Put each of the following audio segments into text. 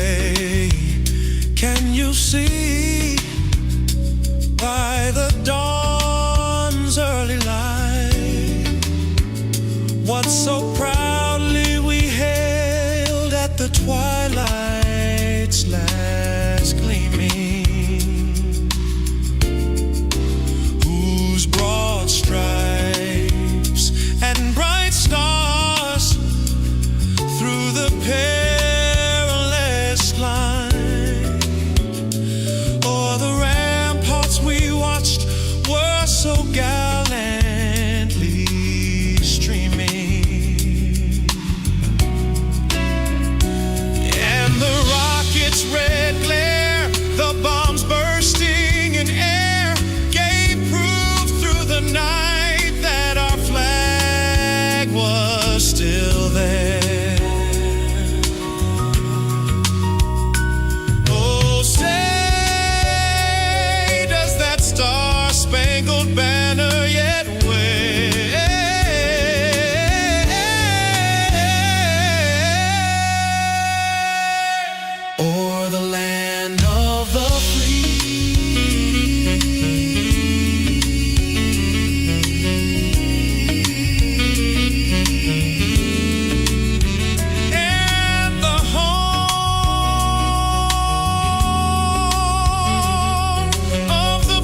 say, can you see by the dawn's early light what so proudly we hailed at the twilight's last gleaming, whose broad stripes and bright stars through the perilous climb o'er the ramparts we watched were so gallantly streaming, and the rocket's red glare, the bombs bursting in air, gave proof through the night that our flag was still there. Oh, say, does that star-spangled banner yet wave o'er the land of the free and the home of the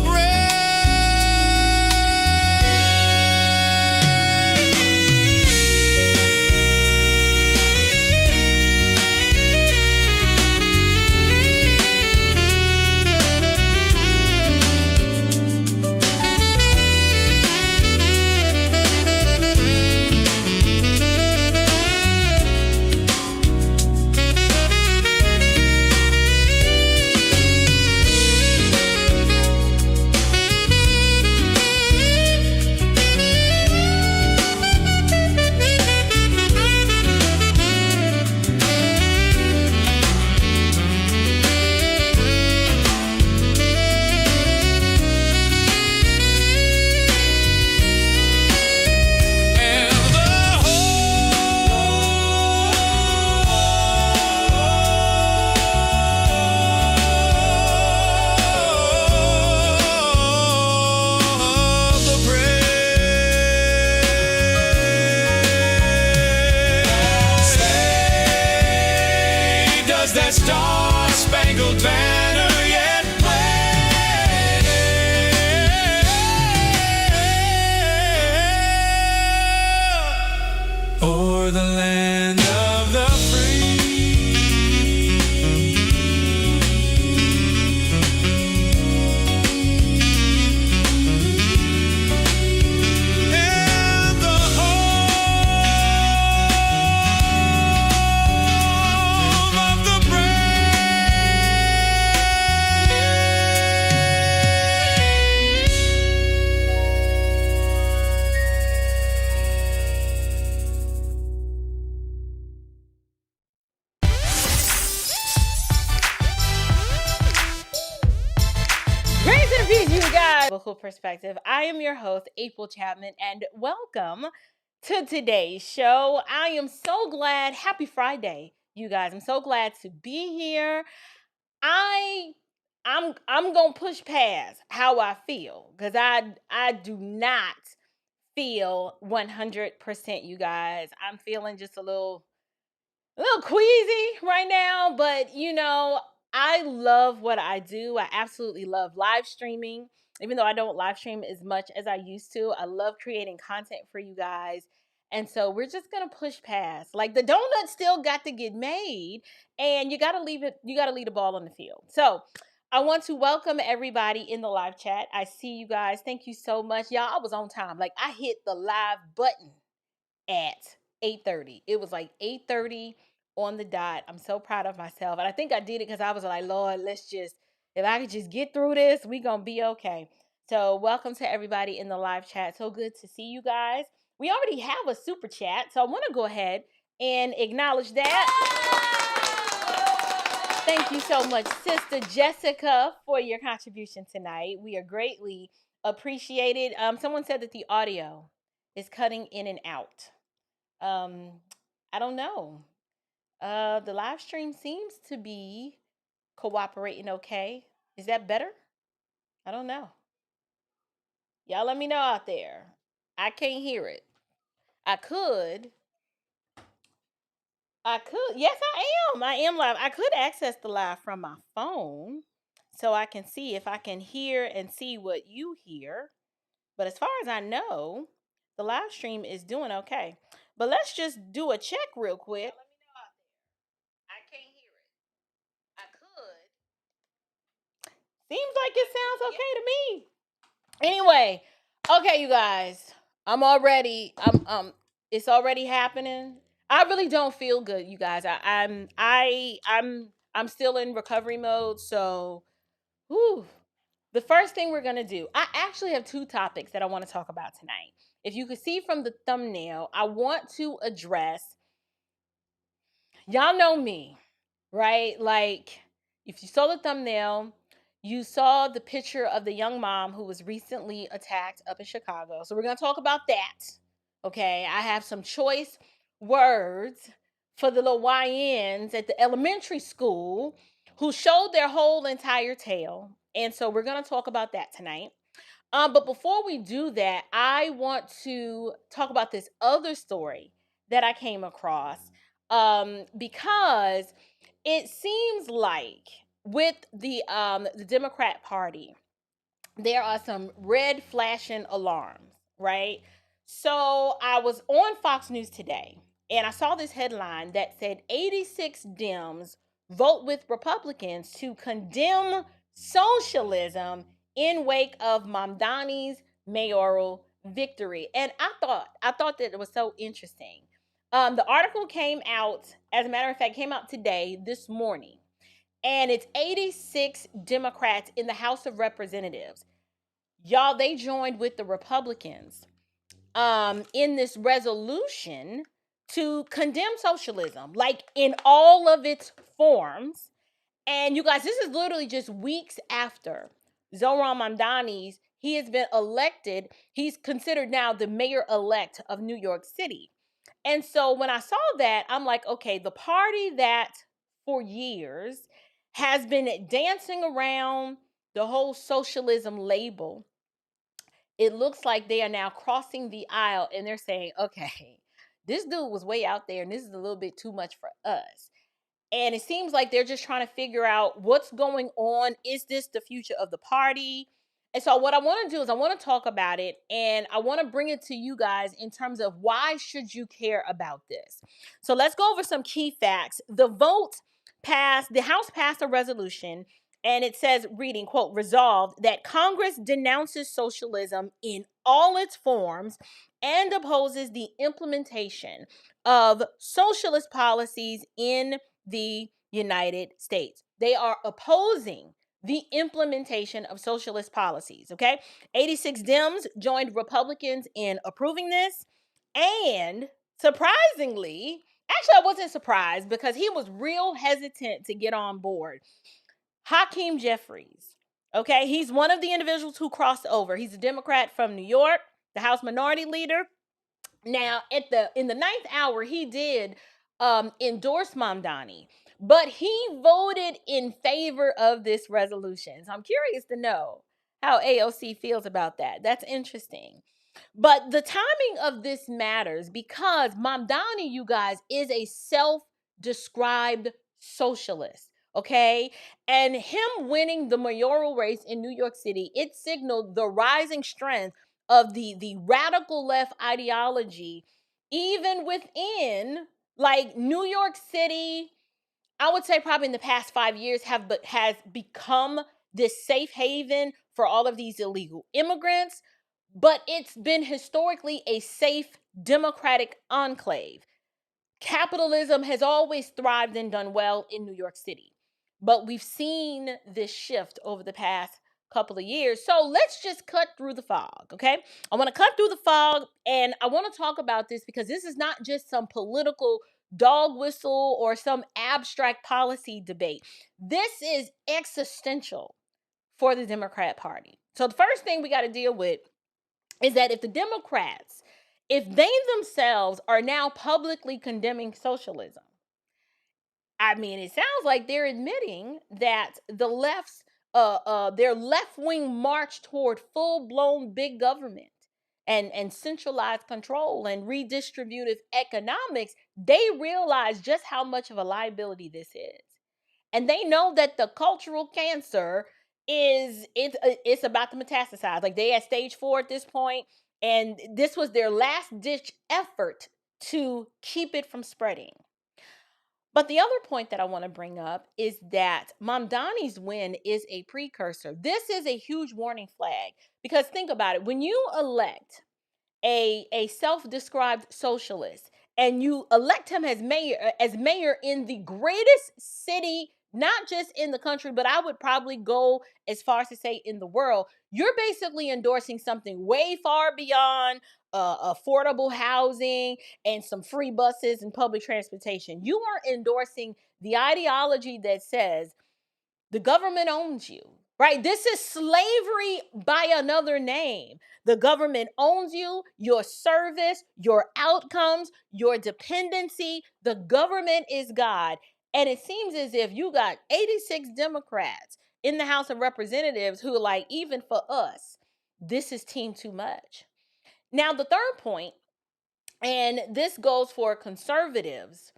does that star-spangled banner yet wave o'er the land of the free and the home of the Grace and peace, you guys. Local perspective. I am your host, April Chapman, and welcome to today's show. I am so glad. Happy Friday, you guys. I'm so glad to be here. I'm gonna push past how I feel because I do not feel 100%, you guys. I'm feeling just a little queasy right now, but I love what I do. I absolutely love live streaming, even though I don't live stream as much as I used to. I love creating content for you guys. And so we're just gonna push past. Like the donut still got to get made, and you gotta leave the ball on the field. So I want to welcome everybody in the live chat. I see you guys. Thank you so much. Y'all, I was on time. Like I hit the live button at 8:30. It was like 8:30 on the dot. I'm so proud of myself. And I think I did it because I was like, Lord, if I could just get through this, we gonna be okay. So welcome to everybody in the live chat. So good to see you guys. We already have a super chat, so I want to go ahead and acknowledge that. Thank you so much, Sister Jessica, for your contribution tonight. We are greatly appreciated. Someone said that the audio is cutting in and out. I don't know. The live stream seems to be cooperating okay. Is that better? I don't know. Y'all let me know out there. I can't hear it. I could. I could. Yes, I am. I am live. I could access the live from my phone so I can see if I can hear and see what you hear. But as far as I know, the live stream is doing okay. But let's just do a check real quick. Let me know out there. I can't hear it. I could. Seems like it sounds okay to me. Anyway, okay, you guys. It's already happening. I really don't feel good, you guys. I'm still in recovery mode, so whew. The first thing we're gonna do, I actually have two topics that I want to talk about tonight. If you could see from the thumbnail, I want to address, y'all know me, right? Like, if you saw the thumbnail, you saw the picture of the young mom who was recently attacked up in Chicago. So we're going to talk about that. Okay. I have some choice words for the little YNs at the elementary school who showed their whole entire tale. And so we're going to talk about that tonight. But before we do that, I want to talk about this other story that I came across, because it seems like with the Democrat Party, there are some red flashing alarms, right? So I was on Fox News today and I saw this headline that said 86 Dems vote with Republicans to condemn socialism in wake of Mamdani's mayoral victory. And I thought that it was so interesting. The article came out, as a matter of fact, came out today, this morning, and it's 86 Democrats in the House of Representatives. Y'all, they joined with the Republicans in this resolution to condemn socialism, like in all of its forms. And you guys, this is literally just weeks after Zohran Mamdani's, he has been elected. He's considered now the mayor-elect of New York City. And so when I saw that, I'm like, okay, the party that for years has been dancing around the whole socialism label, it looks like they are now crossing the aisle and they're saying, okay, this dude was way out there and this is a little bit too much for us. And it seems like they're just trying to figure out what's going on. Is this the future of the party? And so what I want to do is I want to talk about it and I want to bring it to you guys in terms of why should you care about this. So let's go over some key facts. The House passed a resolution and it says, reading, quote, resolved that Congress denounces socialism in all its forms and opposes the implementation of socialist policies in the United States. They are opposing the implementation of socialist policies, okay? 86 Dems joined Republicans in approving this. And surprisingly, actually, I wasn't surprised because he was real hesitant to get on board. Hakeem Jeffries, okay? He's one of the individuals who crossed over. He's a Democrat from New York, the House Minority Leader. Now, in the ninth hour, he did endorse Mamdani, but he voted in favor of this resolution. So I'm curious to know how AOC feels about that. That's interesting. But the timing of this matters because Mamdani, you guys, is a self-described socialist. Okay. And him winning the mayoral race in New York City, it signaled the rising strength of the radical left ideology, even within like New York City. I would say probably in the past 5 years has become this safe haven for all of these illegal immigrants, but it's been historically a safe democratic enclave. Capitalism has always thrived and done well in New York City, but we've seen this shift over the past couple of years. So let's just cut through the fog, okay? I want to cut through the fog and I want to talk about this because this is not just some political dog whistle or some abstract policy debate. This is existential for the Democrat Party. So the first thing we got to deal with is that if the Democrats, if they themselves are now publicly condemning socialism, I mean, it sounds like they're admitting that the left's their left-wing march toward full-blown big government and centralized control and redistributive economics, they realize just how much of a liability this is. And they know that the cultural cancer it's about to metastasize. Like they at stage 4 at this point, and this was their last ditch effort to keep it from spreading. But the other point that I want to bring up is that Mamdani's win is a precursor. This is a huge warning flag because think about it. When you elect a self-described socialist and you elect him as mayor in the greatest city, not just in the country, but I would probably go as far as to say in the world, you're basically endorsing something way far beyond affordable housing and some free buses and public transportation. You are endorsing the ideology that says the government owns you, right? This is slavery by another name. The government owns you, your service, your outcomes, your dependency. The government is God. And it seems as if you got 86 Democrats in the House of Representatives who are like, even for us, this is team too much. Now, the third point, and this goes for conservatives,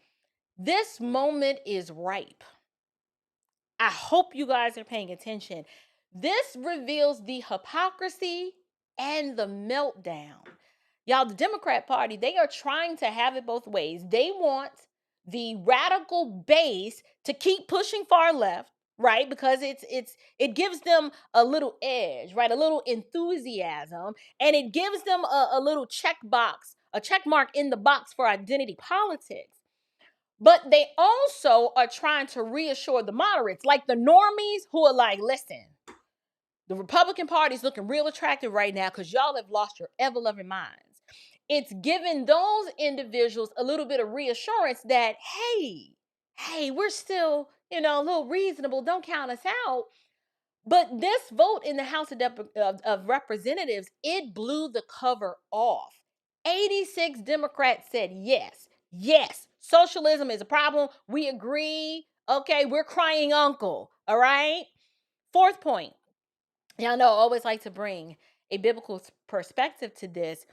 this moment is ripe. I hope you guys are paying attention. This reveals the hypocrisy and the meltdown. Y'all, the Democrat Party, they are trying to have it both ways. They want the radical base to keep pushing far left, right? Because it gives them a little edge, right? A little enthusiasm, and it gives them a little check mark in the box for identity politics. But they also are trying to reassure the moderates, like the normies who are like, listen, the Republican Party is looking real attractive right now because y'all have lost your ever-loving minds. It's giving those individuals a little bit of reassurance that, hey, we're still, a little reasonable. Don't count us out. But this vote in the House of Representatives, it blew the cover off. 86 Democrats said yes, socialism is a problem. We agree. Okay, we're crying uncle. All right. Fourth point. Y'all know I always like to bring a biblical perspective to this.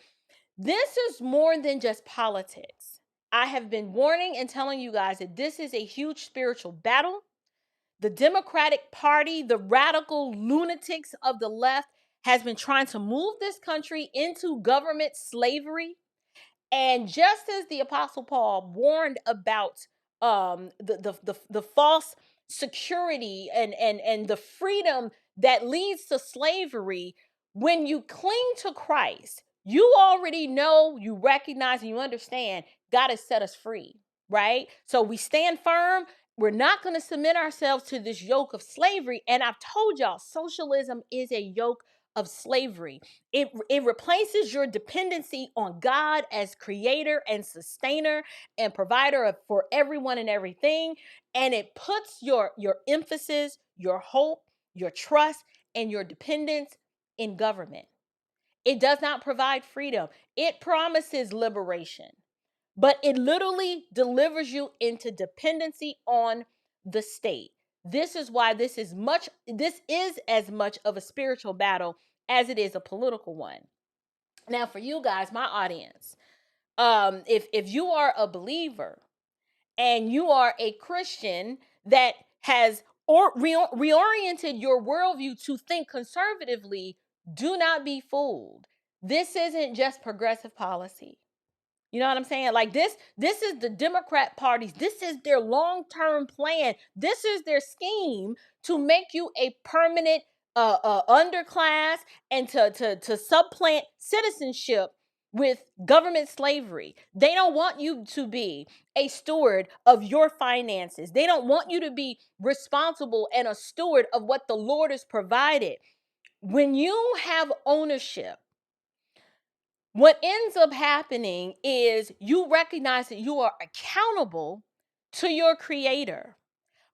This is more than just politics. I have been warning and telling you guys that this is a huge spiritual battle. The Democratic Party, the radical lunatics of the left, has been trying to move this country into government slavery. And just as the Apostle Paul warned about the false security and the freedom that leads to slavery, when you cling to Christ, you already know, you recognize, and you understand God has set us free, right? So we stand firm. We're not going to submit ourselves to this yoke of slavery. And I've told y'all, socialism is a yoke of slavery. It replaces your dependency on God as creator and sustainer and provider for everyone and everything. And it puts your emphasis, your hope, your trust, and your dependence in government. It does not provide freedom. It promises liberation, but it literally delivers you into dependency on the state. This is why this is as much of a spiritual battle as it is a political one. Now, for you guys, my audience, if you are a believer and you are a Christian that has reoriented your worldview to think conservatively, do not be fooled. This isn't just progressive policy. You know what I'm saying? Like this is the Democrat Party's, this is their long-term plan. This is their scheme to make you a permanent underclass and to supplant citizenship with government slavery. They don't want you to be a steward of your finances. They don't want you to be responsible and a steward of what the Lord has provided. When you have ownership, what ends up happening is you recognize that you are accountable to your creator.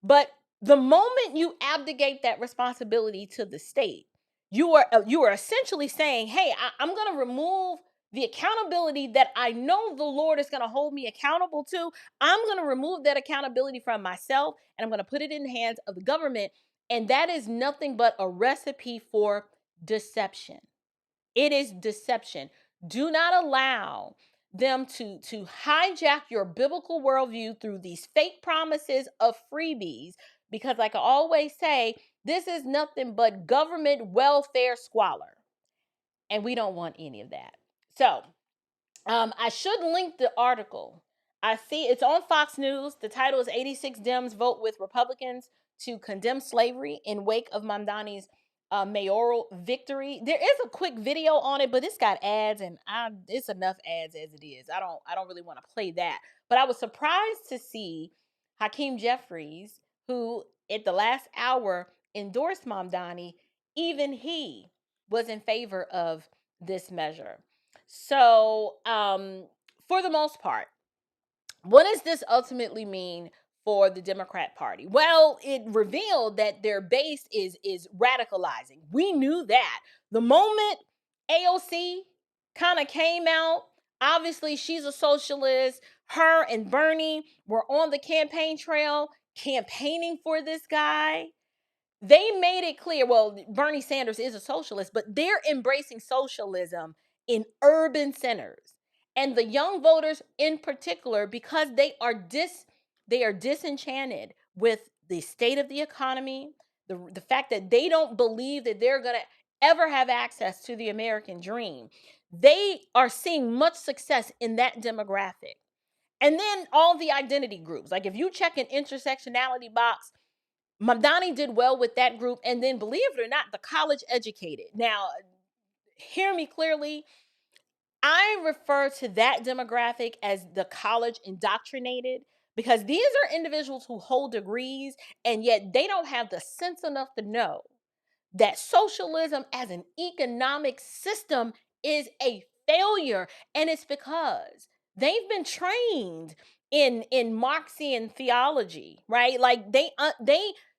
But the moment you abdicate that responsibility to the state, you are essentially saying, hey, I'm going to remove the accountability that I know the Lord is going to hold me accountable to, I'm going to remove that accountability from myself and I'm going to put it in the hands of the government. And that is nothing but a recipe for deception. It is deception. Do not allow them to hijack your biblical worldview through these fake promises of freebies, because like I always say, this is nothing but government welfare squalor. And we don't want any of that. So I should link the article. I see it's on Fox News. The title is 86 Dems Vote with Republicans to Condemn Slavery in Wake of Mamdani's mayoral victory. There is a quick video on it, but it's got ads, and it's enough ads as it is. I don't really want to play that. But I was surprised to see Hakeem Jeffries, who at the last hour endorsed Mamdani. Even he was in favor of this measure. So, for the most part, what does this ultimately mean for the Democrat Party? Well, it revealed that their base is radicalizing. We knew that. The moment AOC kind of came out, obviously she's a socialist. Her and Bernie were on the campaign trail campaigning for this guy. They made it clear, well, Bernie Sanders is a socialist, but they're embracing socialism in urban centers. And the young voters in particular, because they are disenchanted with the state of the economy, the fact that they don't believe that they're going to ever have access to the American dream. They are seeing much success in that demographic. And then all the identity groups. Like if you check an intersectionality box, Mamdani did well with that group. And then, believe it or not, the college educated. Now, hear me clearly. I refer to that demographic as the college indoctrinated, because these are individuals who hold degrees and yet they don't have the sense enough to know that socialism as an economic system is a failure. And it's because they've been trained in Marxian theology, right? Like they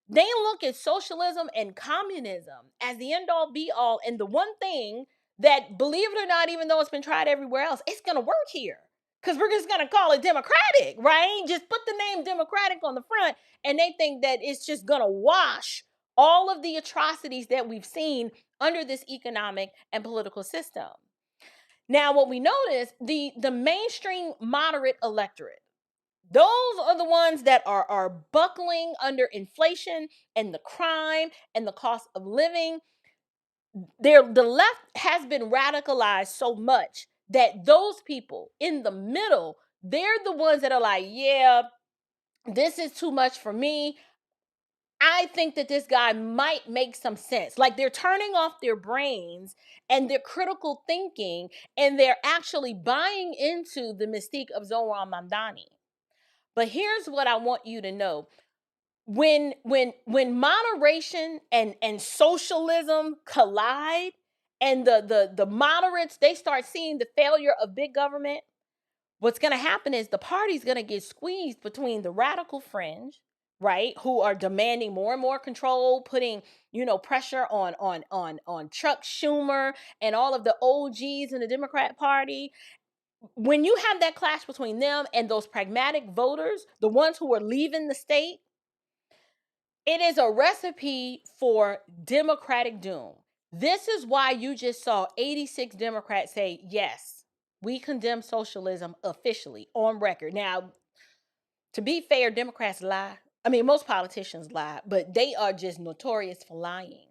look at socialism and communism as the end all be all, and the one thing that, believe it or not, even though it's been tried everywhere else, it's gonna work here. Because we're just gonna call it democratic, right? Just put the name democratic on the front, and they think that it's just gonna wash all of the atrocities that we've seen under this economic and political system. Now, what we notice, the mainstream moderate electorate, those are the ones that are buckling under inflation and the crime and the cost of living. The left has been radicalized so much that those people in the middle, they're the ones that are like, yeah, this is too much for me. I think that this guy might make some sense. Like they're turning off their brains and their critical thinking, and they're actually buying into the mystique of Zohran Mamdani. But here's what I want you to know. When moderation and socialism collide, and the moderates, they start seeing the failure of big government, what's going to happen is the party's going to get squeezed between the radical fringe, right, who are demanding more and more control, putting, pressure on Chuck Schumer and all of the OGs in the Democrat Party. When you have that clash between them and those pragmatic voters, the ones who are leaving the state, it is a recipe for democratic doom. This is why you just saw 86 Democrats say, yes, we condemn socialism officially on record. Now, to be fair, Democrats lie. I mean, most politicians lie, but they are just notorious for lying.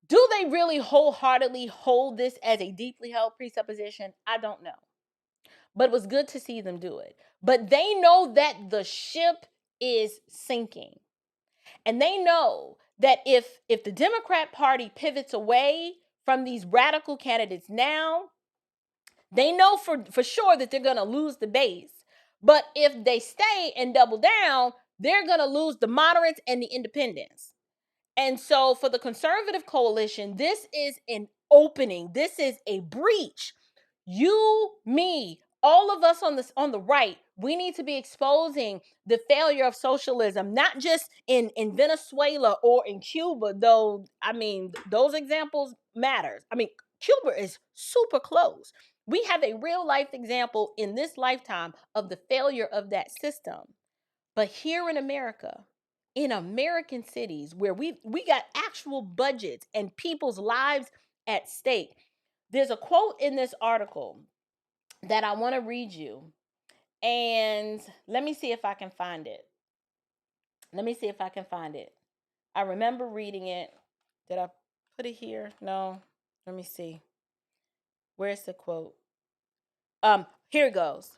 Do they really wholeheartedly hold this as a deeply held presupposition? I don't know. But it was good to see them do it. But they know that the ship is sinking. And they know that if the Democrat Party pivots away from these radical candidates now, they know for sure that they're going to lose the base. But if they stay and double down, they're going to lose the moderates and the independents. And so for the conservative coalition, this is an opening. This is a breach. You, me, all of us on the right, we need to be exposing the failure of socialism, not just in Venezuela or in Cuba, though, I mean, those examples matters. I mean, Cuba is super close. We have a real life example in this lifetime of the failure of that system. But here in America, in American cities where we got actual budgets and people's lives at stake, there's a quote in this article that I want to read you. And let me see if I can find it. Let me see if I can find it. I remember reading it. Did I put it here? No. Let me see. Where's the quote? Here it goes.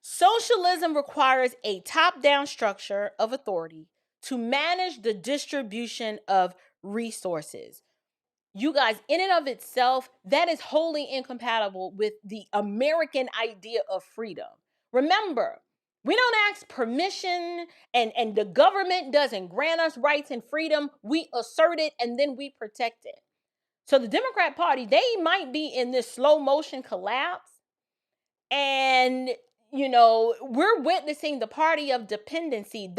Socialism requires a top-down structure of authority to manage the distribution of resources. You guys, in and of itself, that is wholly incompatible with the American idea of freedom. Remember, we don't ask permission, and the government doesn't grant us rights and freedom. We assert it and then we protect it. So the Democrat Party, they might be in this slow motion collapse. And, we're witnessing the party of dependency.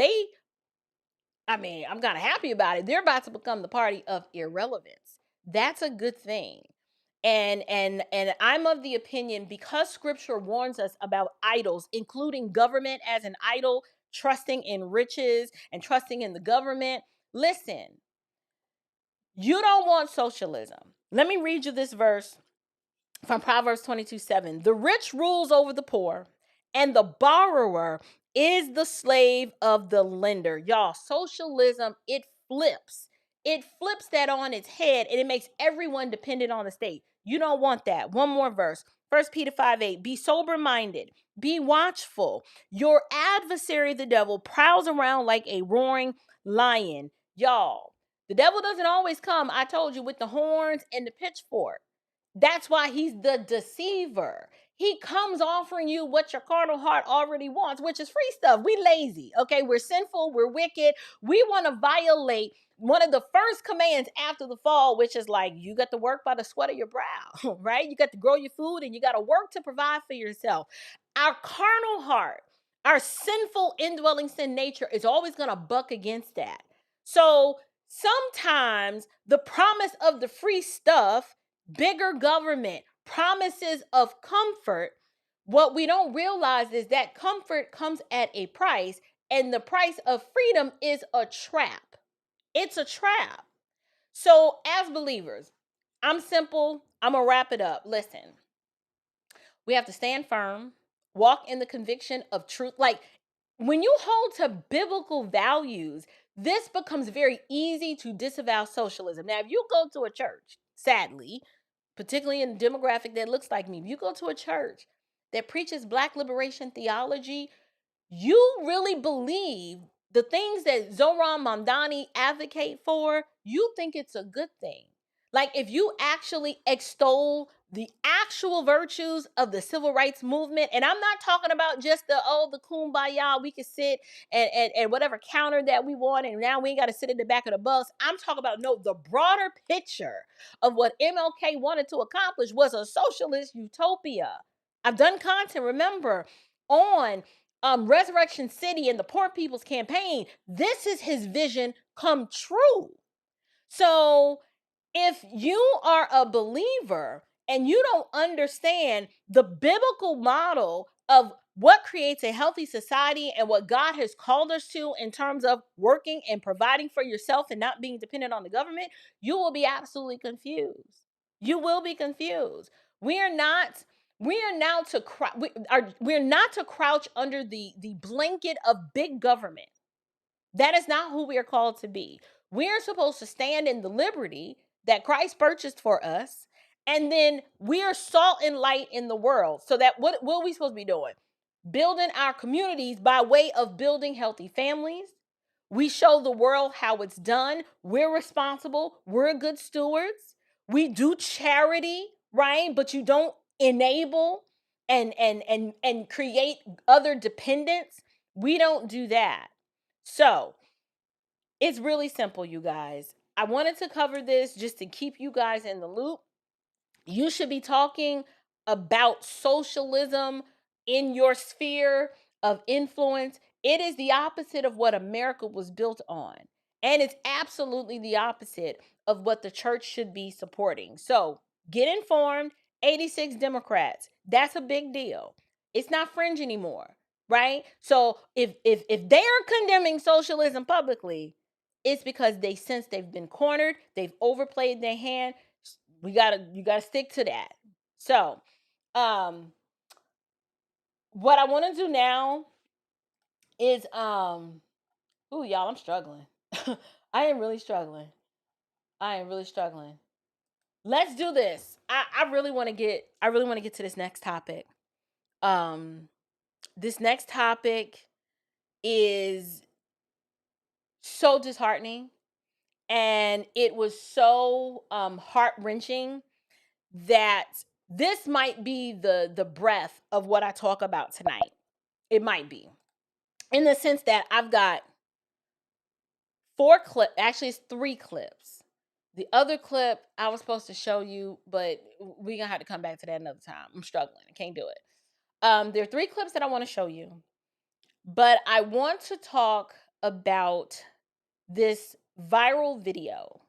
I'm kind of happy about it. They're about to become the party of irrelevance. That's a good thing. And I'm of the opinion, because scripture warns us about idols, including government as an idol, trusting in riches and trusting in the government. Listen, you don't want socialism. Let me read you this verse from Proverbs 22:7. The rich rules over the poor, and the borrower is the slave of the lender. Y'all, socialism, it flips. It flips that on its head, and it makes everyone dependent on the state. You don't want that. One more verse. 1 Peter 5:8. Be sober-minded. Be watchful. Your adversary, the devil, prowls around like a roaring lion. Y'all, the devil doesn't always come, I told you, with the horns and the pitchfork. That's why he's the deceiver. He comes offering you what your carnal heart already wants, which is free stuff. We lazy, okay? We're sinful, we're wicked. We want to violate one of the first commands after the fall, which is like, you got to work by the sweat of your brow, right? You got to grow your food and you got to work to provide for yourself. Our carnal heart, our sinful indwelling sin nature is always going to buck against that. So sometimes the promise of the free stuff, bigger government, promises of comfort, what we don't realize is that comfort comes at a price, and the price of freedom is a trap. It's a trap. So as believers, I'm simple. I'm going to wrap it up. Listen, we have to stand firm, walk in the conviction of truth. Like, when you hold to biblical values, this becomes very easy to disavow socialism. Now, if you go to a church, sadly, particularly in a demographic that looks like me, if you go to a church that preaches Black liberation theology, you really believe the things that Zohran Mamdani advocate for, you think it's a good thing. Like, if you actually extol the actual virtues of the civil rights movement, and I'm not talking about just the kumbaya, we could sit and whatever counter that we want, and now we ain't got to sit in the back of the bus. I'm talking about, no, the broader picture of what MLK wanted to accomplish was a socialist utopia. I've done content, remember, on Resurrection City and the Poor People's Campaign. This is his vision come true. So if you are a believer and you don't understand the biblical model of what creates a healthy society and what God has called us to in terms of working and providing for yourself and not being dependent on the government, you will be absolutely confused. You will be confused. We're not to crouch under the blanket of big government. That is not who we are called to be. We're supposed to stand in the liberty that Christ purchased for us, and then we are salt and light in the world. So that what are we supposed to be doing? Building our communities by way of building healthy families. We show the world how it's done. We're responsible. We're good stewards. We do charity, right? But you don't enable and create other dependents. We don't do that. So it's really simple, you guys. I wanted to cover this just to keep you guys in the loop. You should be talking about socialism in your sphere of influence. It is the opposite of what America was built on. And it's absolutely the opposite of what the church should be supporting. So Get informed. 86 Democrats. That's a big deal. It's not fringe anymore, right? So if they are condemning socialism publicly, it's because they sense they've been cornered, they've overplayed their hand. You gotta stick to that. So what I want to do now is ooh, y'all, I'm struggling. I am really struggling. Let's do this. I really want to get to this next topic. This next topic is so disheartening, and it was so heart-wrenching that this might be the breath of what I talk about tonight. It might be, in the sense that I've got 3 clips. The other clip I was supposed to show you, but we're gonna have to come back to that another time. I'm struggling. I can't do it. There are 3 clips that I want to show you, but I want to talk about this viral video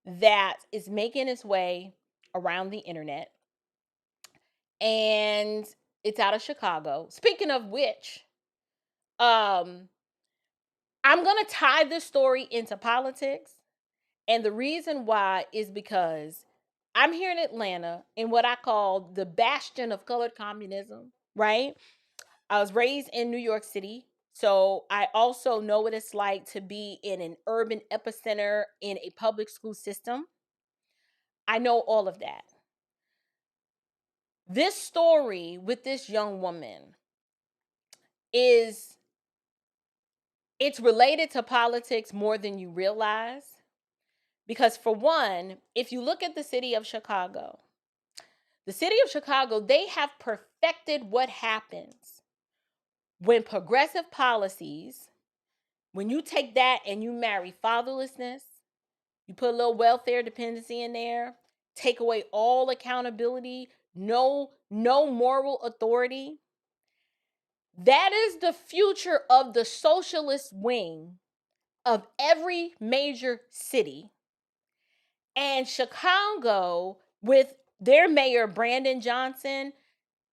that is making its way around the internet, and it's out of Chicago. Speaking of which, um, I'm gonna tie this story into politics. And the reason why is because I'm here in Atlanta, in what I call the bastion of colored communism, right? I was raised in New York City, so I also know what it's like to be in an urban epicenter in a public school system. I know all of that. This story with this young woman is it's related to politics more than you realize. Because for one, if you look at the city of Chicago, they have perfected what happens when progressive policies, when you take that and you marry fatherlessness, you put a little welfare dependency in there, take away all accountability, no moral authority. That is the future of the socialist wing of every major city. And Chicago, with their mayor, Brandon Johnson,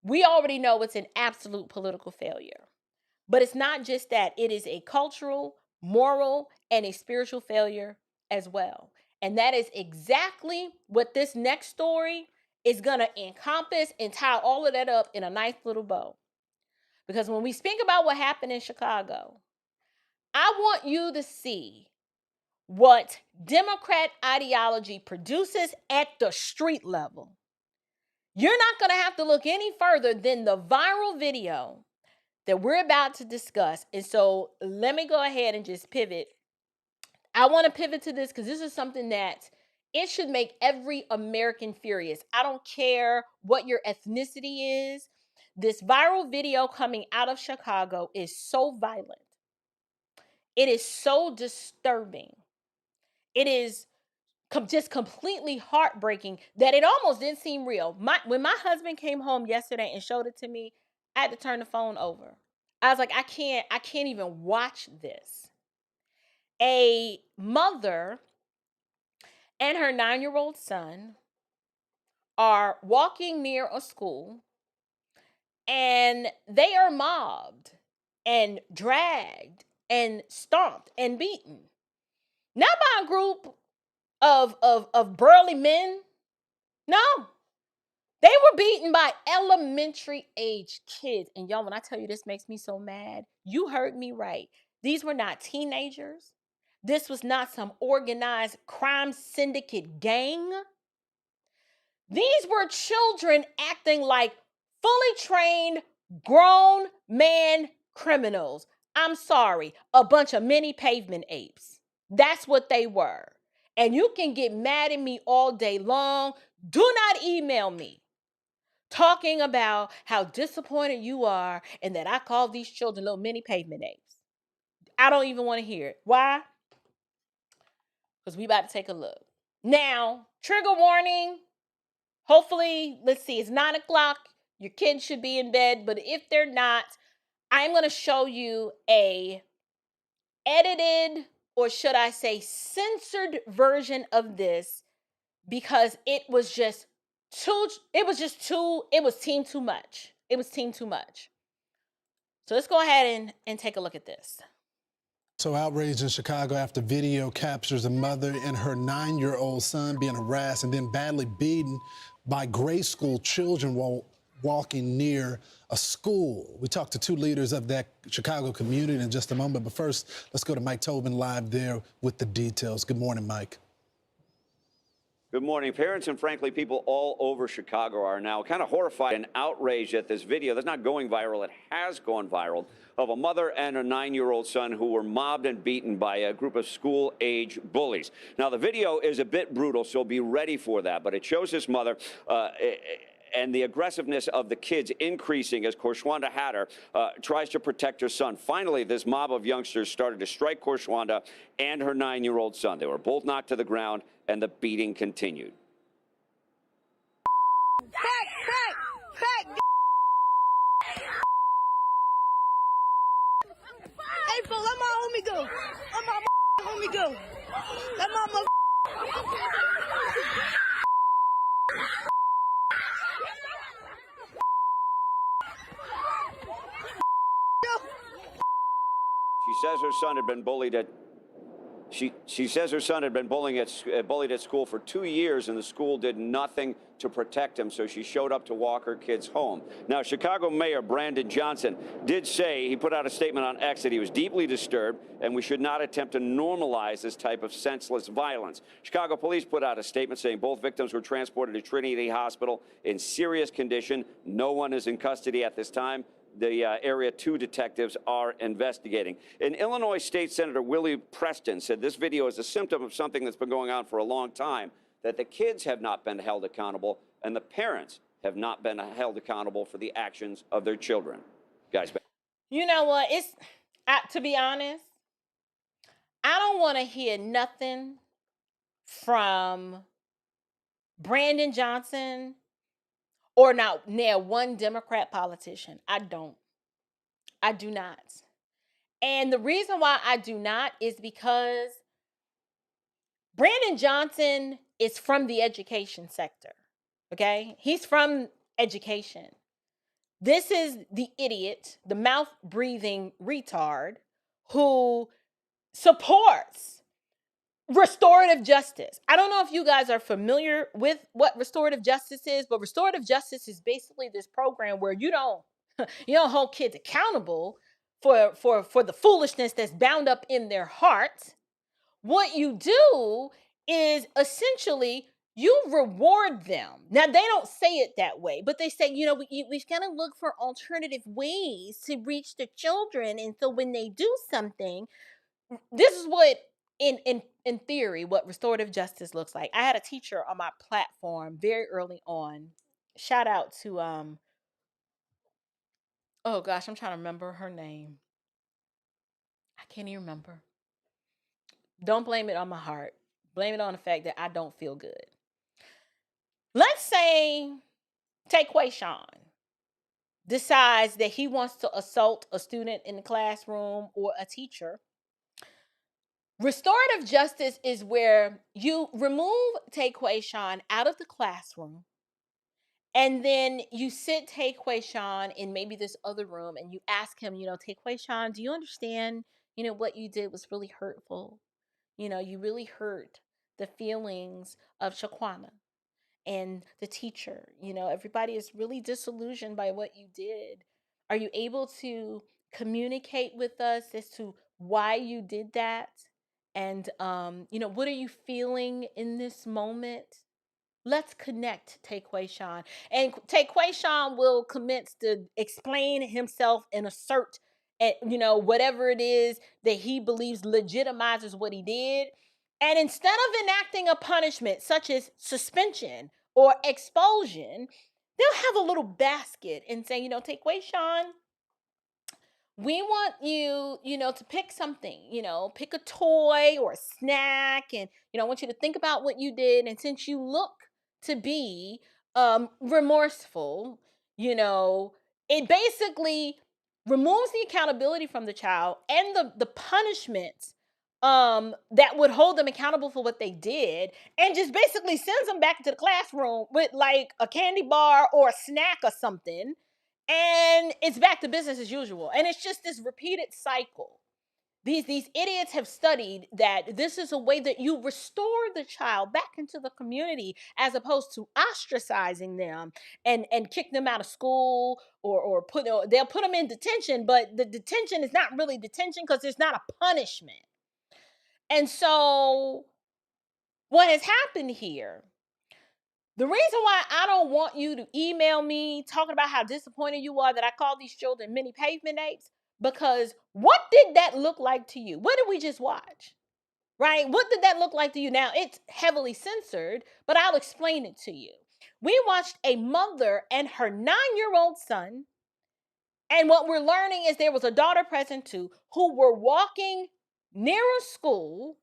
we already know it's an absolute political failure. But it's not just that, it is a cultural, moral, and a spiritual failure as well. And that is exactly what this next story is going to encompass and tie all of that up in a nice little bow. Because when we speak about what happened in Chicago, I want you to see what Democrat ideology produces at the street level. You're not going to have to look any further than the viral video that we're about to discuss. And so let me go ahead and just pivot. I want to pivot to this because this is something that it should make every American furious. I don't care what your ethnicity is. This viral video coming out of Chicago is so violent. It is so disturbing. It is just completely heartbreaking that it almost didn't seem real. When my husband came home yesterday and showed it to me, I had to turn the phone over. I was like, I can't even watch this. A mother and her 9-year-old son are walking near a school, and they are mobbed and dragged and stomped and beaten. Not by a group of burly men. No. They were beaten by elementary age kids. And y'all, when I tell you this makes me so mad, you heard me right. These were not teenagers. This was not some organized crime syndicate gang. These were children acting like fully trained grown man criminals. I'm sorry, a bunch of mini pavement apes. That's what they were. And you can get mad at me all day long. Do not email me talking about how disappointed you are and that I call these children little mini pavement apes. I don't even want to hear it. Why? Because we about to take a look. Now, trigger warning. Hopefully, let's see, it's 9 o'clock. Your kids should be in bed. But if they're not, I'm going to show you a edited, or should I say censored version of this, because it was just it was team too much. It was team too much. So let's go ahead and take a look at this. So outraged in Chicago after video captures a mother and her 9-year-old son being harassed and then badly beaten by grade school children while walking near a school. We talked to two leaders of that Chicago community in just a moment, but first, let's go to Mike Tobin live there with the details. Good morning, Mike. Good morning. Parents and, frankly, people all over Chicago are now kind of horrified and outraged at this video that's not going viral. It has gone viral, of a mother and a 9-year-old son who were mobbed and beaten by a group of school-age bullies. Now, the video is a bit brutal, so be ready for that, but it shows this mother and the aggressiveness of the kids increasing as Korshwanda Hatter tries to protect her son. Finally, this mob of youngsters started to strike Korshwanda and her 9-year-old son. They were both knocked to the ground, and the beating continued. Hey, fool, let my homie go. Let my homie go. Let my mother. She says her son had been bullied at. She says her son had been bullied at school for 2 years, and the school did nothing to protect him, so she showed up to walk her kids home. Now, Chicago Mayor Brandon Johnson did say, he put out a statement on X that he was deeply disturbed and we should not attempt to normalize this type of senseless violence. Chicago police put out a statement saying both victims were transported to Trinity Hospital in serious condition. No one is in custody at this time. The Area 2 detectives are investigating. And Illinois State Senator Willie Preston said this video is a symptom of something that's been going on for a long time, that the kids have not been held accountable and the parents have not been held accountable for the actions of their children. Guys. You know what? To be honest, I don't want to hear nothing from Brandon Johnson or now one Democrat politician. I do not. And the reason why I do not is because Brandon Johnson is from the education sector. Okay? He's from education. This is the idiot, the mouth-breathing retard who supports restorative justice. I don't know if you guys are familiar with what restorative justice is, but restorative justice is basically this program where you don't hold kids accountable for the foolishness that's bound up in their hearts. What you do is essentially you reward them. Now, they don't say it that way, but they say, we've got to look for alternative ways to reach the children. And so when they do something, this is what, in theory, what restorative justice looks like. I had a teacher on my platform very early on. Shout out to, oh gosh, I'm trying to remember her name. I can't even remember. Don't blame it on my heart. Blame it on the fact that I don't feel good. Let's say Taquayshawn decides that he wants to assault a student in the classroom or a teacher. Restorative justice is where you remove Taquayshawn out of the classroom, and then you sit Taquayshawn in maybe this other room and you ask him, Taquayshawn, do you understand, what you did was really hurtful? You really hurt the feelings of Shaquana and the teacher. Everybody is really disillusioned by what you did. Are you able to communicate with us as to why you did that? And, what are you feeling in this moment? Let's connect, Taquayshawn. And Taquayshawn will commence to explain himself and assert, whatever it is that he believes legitimizes what he did. And instead of enacting a punishment such as suspension or expulsion, they'll have a little basket and say, Taquayshawn, we want you, to pick something, pick a toy or a snack. And, I want you to think about what you did. And since you look to be remorseful, it basically removes the accountability from the child and the punishment that would hold them accountable for what they did, and just basically sends them back to the classroom with like a candy bar or a snack or something, and it's back to business as usual. And it's just this repeated cycle. These idiots have studied that this is a way that you restore the child back into the community, as opposed to ostracizing them and kick them out of school, or they'll put them in detention, but the detention is not really detention because there's not a punishment. And so what has happened here, the reason why I don't want you to email me talking about how disappointed you are that I call these children mini pavement apes, because what did that look like to you? What did we just watch? Right? What did that look like to you? Now, it's heavily censored, but I'll explain it to you. We watched a mother and her 9-year-old son, and what we're learning is there was a daughter present too, who were walking near a school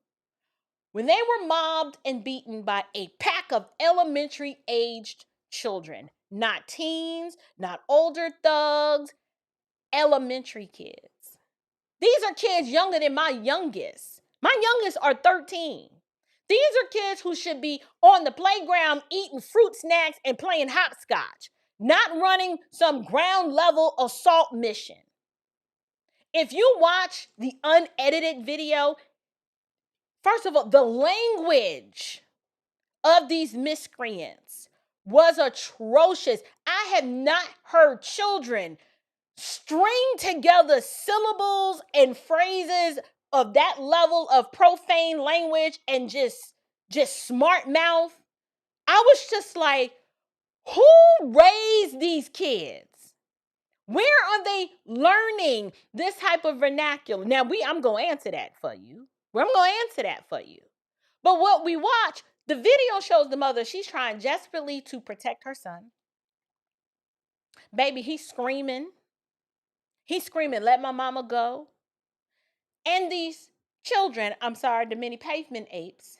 when they were mobbed and beaten by a pack of elementary-aged children. Not teens, not older thugs, elementary kids. These are kids younger than my youngest. My youngest are 13. These are kids who should be on the playground eating fruit snacks and playing hopscotch, not running some ground level assault mission. If you watch the unedited video, first of all, the language of these miscreants was atrocious. I have not heard children string together syllables and phrases of that level of profane language and just smart mouth. I was just like, who raised these kids? Where are they learning this type of vernacular? Now, I'm going to answer that for you. I'm going to answer that for you. But what we watch, the video shows the mother, she's trying desperately to protect her son. Baby, he's screaming. He's screaming, let my mama go. And these children, the mini pavement apes,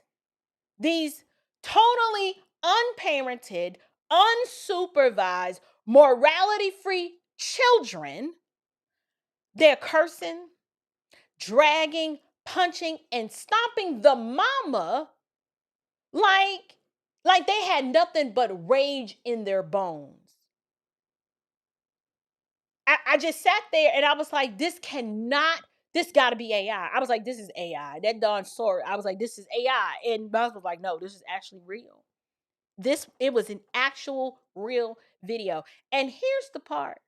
these totally unparented, unsupervised, morality-free children, they're cursing, dragging, punching, and stomping the mama like they had nothing but rage in their bones. I just sat there and I was like, this got to be AI. I was like, this is AI. That darn sort. I was like, this is AI. And my husband was like, no, this is actually real. It was an actual real video. And here's the part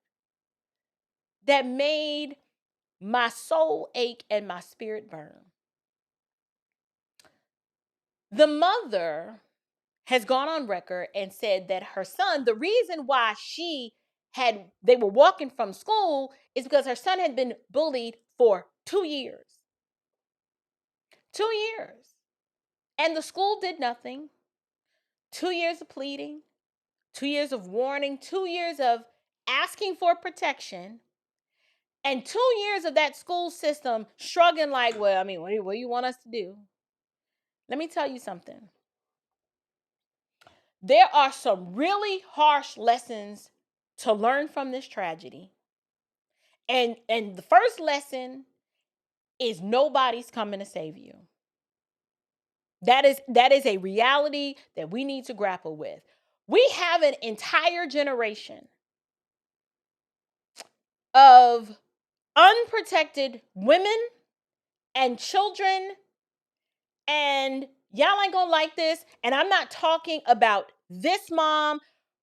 that made my soul ache and my spirit burn. The mother has gone on record and said that her son, the reason why they were walking from school is because her son had been bullied for 2 years. 2 years. And the school did nothing. 2 years of pleading, 2 years of warning, 2 years of asking for protection, and 2 years of that school system shrugging like, well, I mean, what do you want us to do? Let me tell you something. There are some really harsh lessons to learn from this tragedy. And the first lesson is nobody's coming to save you. That is a reality that we need to grapple with. We have an entire generation of unprotected women and children, and y'all ain't gonna like this. And I'm not talking about this mom.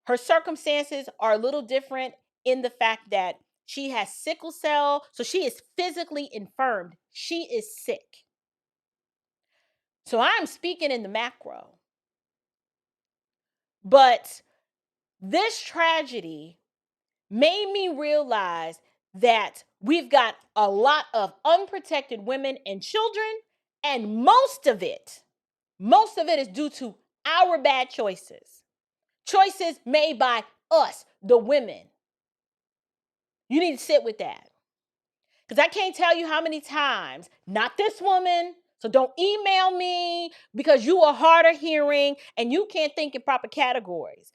Her circumstances are a little different in the fact that she has sickle cell, so she is physically infirmed. She is sick. So I'm speaking in the macro. But this tragedy made me realize that we've got a lot of unprotected women and children, and most of it is due to our bad choices. Choices made by us, the women. You need to sit with that. Because I can't tell you how many times, not this woman, so don't email me because you are hard of hearing and you can't think in proper categories.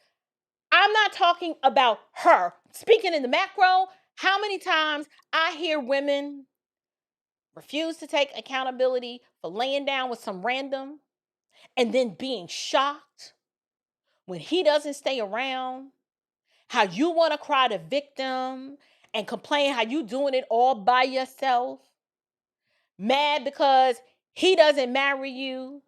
I'm not talking about her. Speaking in the macro, how many times I hear women refuse to take accountability for laying down with some random, and then being shocked when he doesn't stay around, how you want to cry the victim and complain how you doing it all by yourself, mad because he doesn't marry you.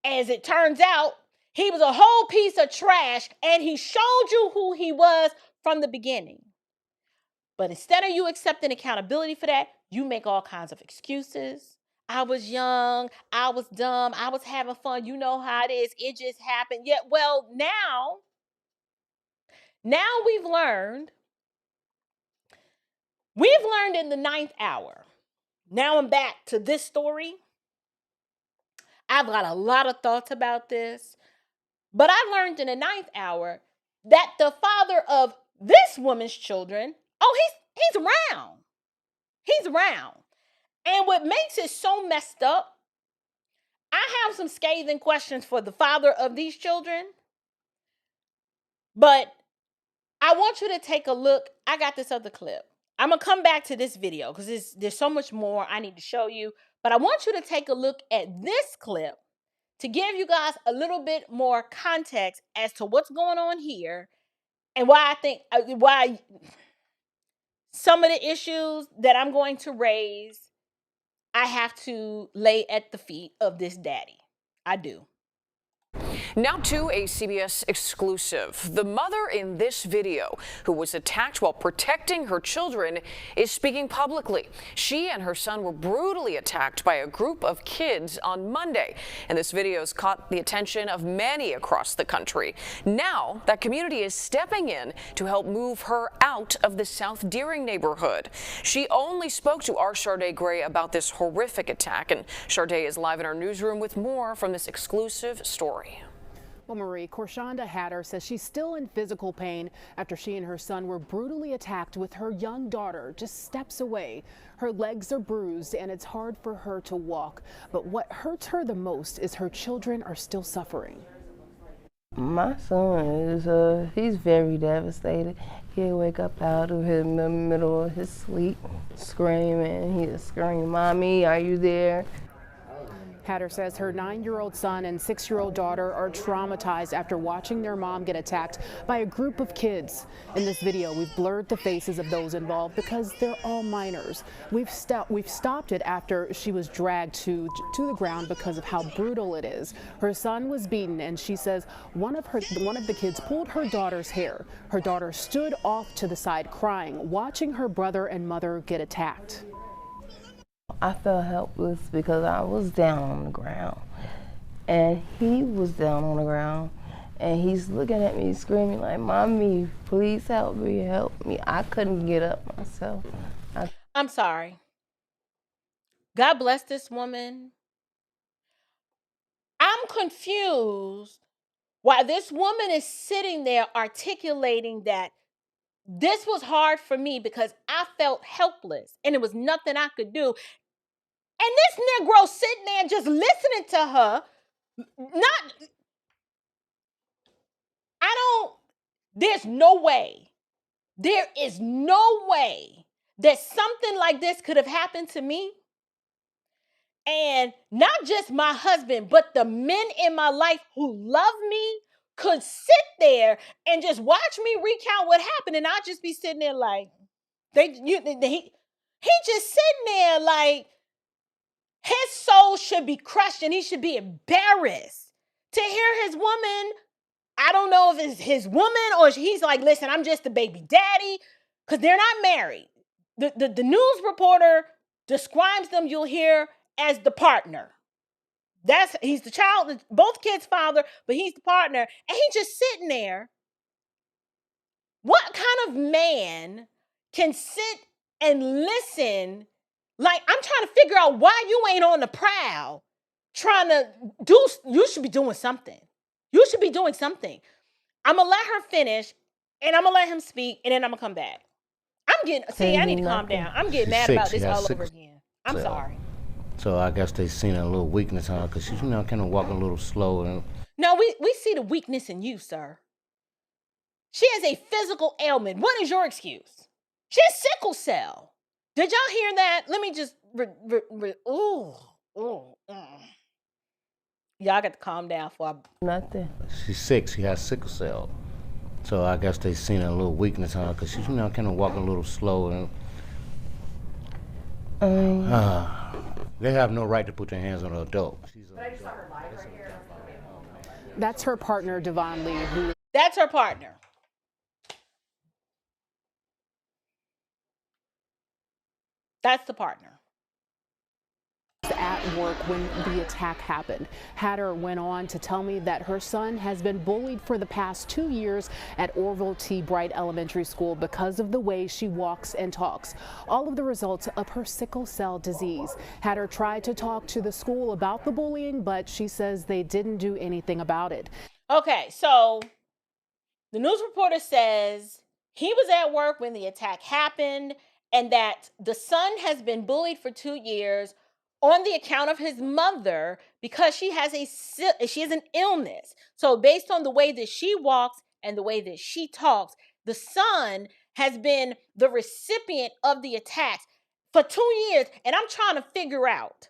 As it turns out, he was a whole piece of trash and he showed you who he was from the beginning. But instead of you accepting accountability for that, you make all kinds of excuses. I was young, I was dumb, I was having fun. You know how it is. It just happened. Yeah, well, now we've learned in the 9th hour. Now I'm back to this story. I've got a lot of thoughts about this, but I learned in the 9th hour that the father of this woman's children, he's around. He's around. And what makes it so messed up, I have some scathing questions for the father of these children, but I want you to take a look. I got this other clip. I'm going to come back to this video because there's so much more I need to show you, but I want you to take a look at this clip to give you guys a little bit more context as to what's going on here and why I think, why some of the issues that I'm going to raise, I have to lay at the feet of this daddy. I do. Now to a CBS exclusive. The mother in this video, who was attacked while protecting her children, is speaking publicly. She and her son were brutally attacked by a group of kids on Monday, and this video has caught the attention of many across the country. Now that community is stepping in to help move her out of the South Deering neighborhood. She only spoke to our Sharday Gray about this horrific attack, and Sharday is live in our newsroom with more from this exclusive story. Well, Marie, Korshonda Hatter says she's still in physical pain after she and her son were brutally attacked with her young daughter just steps away. Her legs are bruised and it's hard for her to walk. But what hurts her the most is her children are still suffering. My son is, he's very devastated. He'll wake up out of him in the middle of his sleep, screaming. He'll scream, "Mommy, are you there?" Hatter says her 9-year-old son and 6-year-old daughter are traumatized after watching their mom get attacked by a group of kids. In this video, we've blurred the faces of those involved because they're all minors. We've stopped it after she was dragged to the ground because of how brutal it is. Her son was beaten, and she says one of the kids pulled her daughter's hair. Her daughter stood off to the side crying, watching her brother and mother get attacked. I felt helpless because I was down on the ground and he was down on the ground and he's looking at me screaming like, "Mommy, please help me, help me." I couldn't get up myself. I'm sorry. God bless this woman. I'm confused why this woman is sitting there articulating that this was hard for me because I felt helpless and it was nothing I could do. And this Negro sitting there just listening to her, there's no way, there is no way that something like this could have happened to me. And not just my husband, but the men in my life who love me could sit there and just watch me recount what happened. And I'd just be sitting there like, he just sitting there like, his soul should be crushed and he should be embarrassed to hear his woman. I don't know if it's his woman or he's like, "Listen, I'm just the baby daddy," because they're not married. The news reporter describes them, you'll hear, as the partner. He's the child, both kids' father, but he's the partner. And he's just sitting there. What kind of man can sit and listen? Like, I'm trying to figure out why you ain't on the prowl trying to you should be doing something. You should be doing something. I'm going to let her finish and I'm going to let him speak and then I'm going to come back. I need to calm down. I'm getting mad about this all over again. I'm sorry. So I guess they seen a little weakness on her because she's, kind of walking a little slow. No, we see the weakness in you, sir. She has a physical ailment. What is your excuse? She has sickle cell. Did y'all hear that? Let me just ooh, ooh. Y'all got to calm down for Nothing. She's sick. She has sickle cell. So I guess they seen a little weakness on her because she's, kind of walking a little slow. And they have no right to put their hands on an adult. That's her partner, Devon Lee, who That's her partner. That's the partner. at work when the attack happened. Hatter went on to tell me that her son has been bullied for the past 2 years at Orville T. Bright Elementary School because of the way she walks and talks. All of the results of her sickle cell disease. Hatter tried to talk to the school about the bullying, but she says they didn't do anything about it. Okay, so the news reporter says he was at work when the attack happened and that the son has been bullied for 2 years on the account of his mother because she has an illness. So based on the way that she walks and the way that she talks, the son has been the recipient of the attacks for 2 years. And I'm trying to figure out,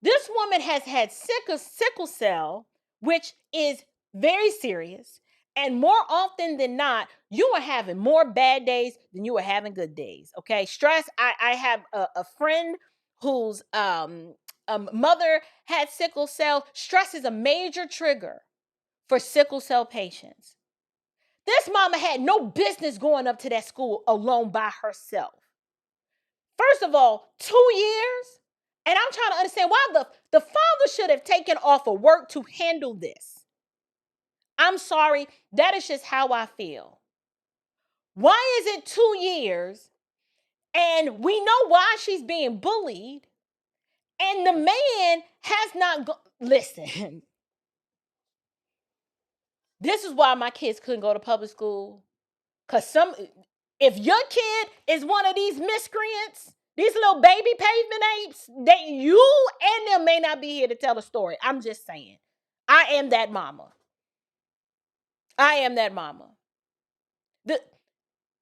this woman has had sickle cell, which is very serious. And more often than not, you are having more bad days than you are having good days. Okay. Stress. I have a friend whose mother had sickle cell. Stress is a major trigger for sickle cell patients. This mama had no business going up to that school alone by herself. First of all, 2 years. And I'm trying to understand why the father should have taken off of work to handle this. I'm sorry. That is just how I feel. Why is it 2 years and we know why she's being bullied and the man has not listen. This is why my kids couldn't go to public school. Because if your kid is one of these miscreants, these little baby pavement apes, that you and them may not be here to tell the story. I'm just saying. I am that mama. I am that mama.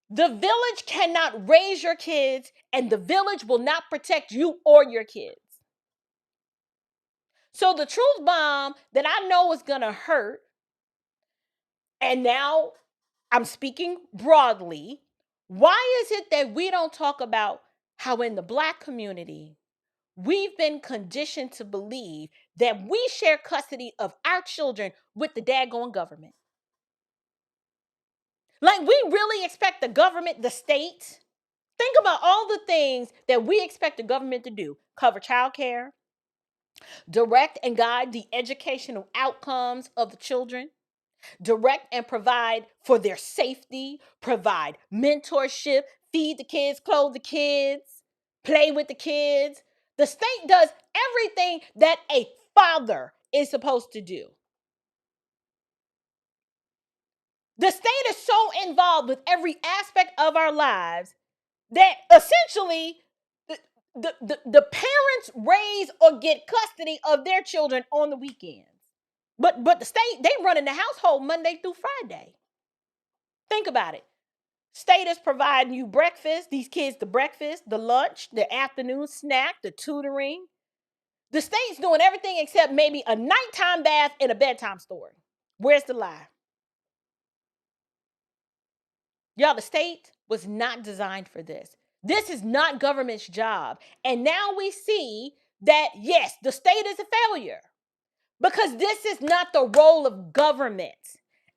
The village cannot raise your kids, and the village will not protect you or your kids. So the truth bomb that I know is going to hurt, and now I'm speaking broadly, why is it that we don't talk about how in the Black community, we've been conditioned to believe that we share custody of our children with the daggone government? Like, we really expect the government, the state. Think about all the things that we expect the government to do. Cover childcare, direct and guide the educational outcomes of the children, direct and provide for their safety, provide mentorship, feed the kids, clothe the kids, play with the kids. The state does everything that a father is supposed to do. The state is so involved with every aspect of our lives that essentially the parents raise or get custody of their children on the weekends. But the state, they run in the household Monday through Friday. Think about it. State is providing you breakfast, these kids the breakfast, the lunch, the afternoon snack, the tutoring. The state's doing everything except maybe a nighttime bath and a bedtime story. Where's the lie? Y'all, the state was not designed for this. This is not government's job. And now we see that, yes, the state is a failure because this is not the role of government.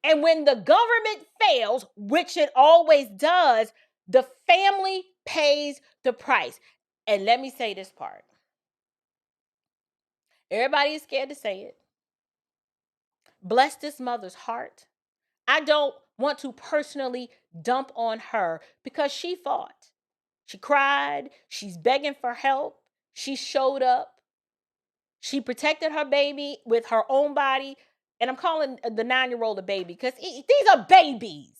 And when the government fails, which it always does, the family pays the price. And let me say this part. Everybody is scared to say it. Bless this mother's heart. I don't want to personally dump on her because she fought. She cried. She's begging for help. She showed up. She protected her baby with her own body. And I'm calling the 9-year-old a baby because these are babies.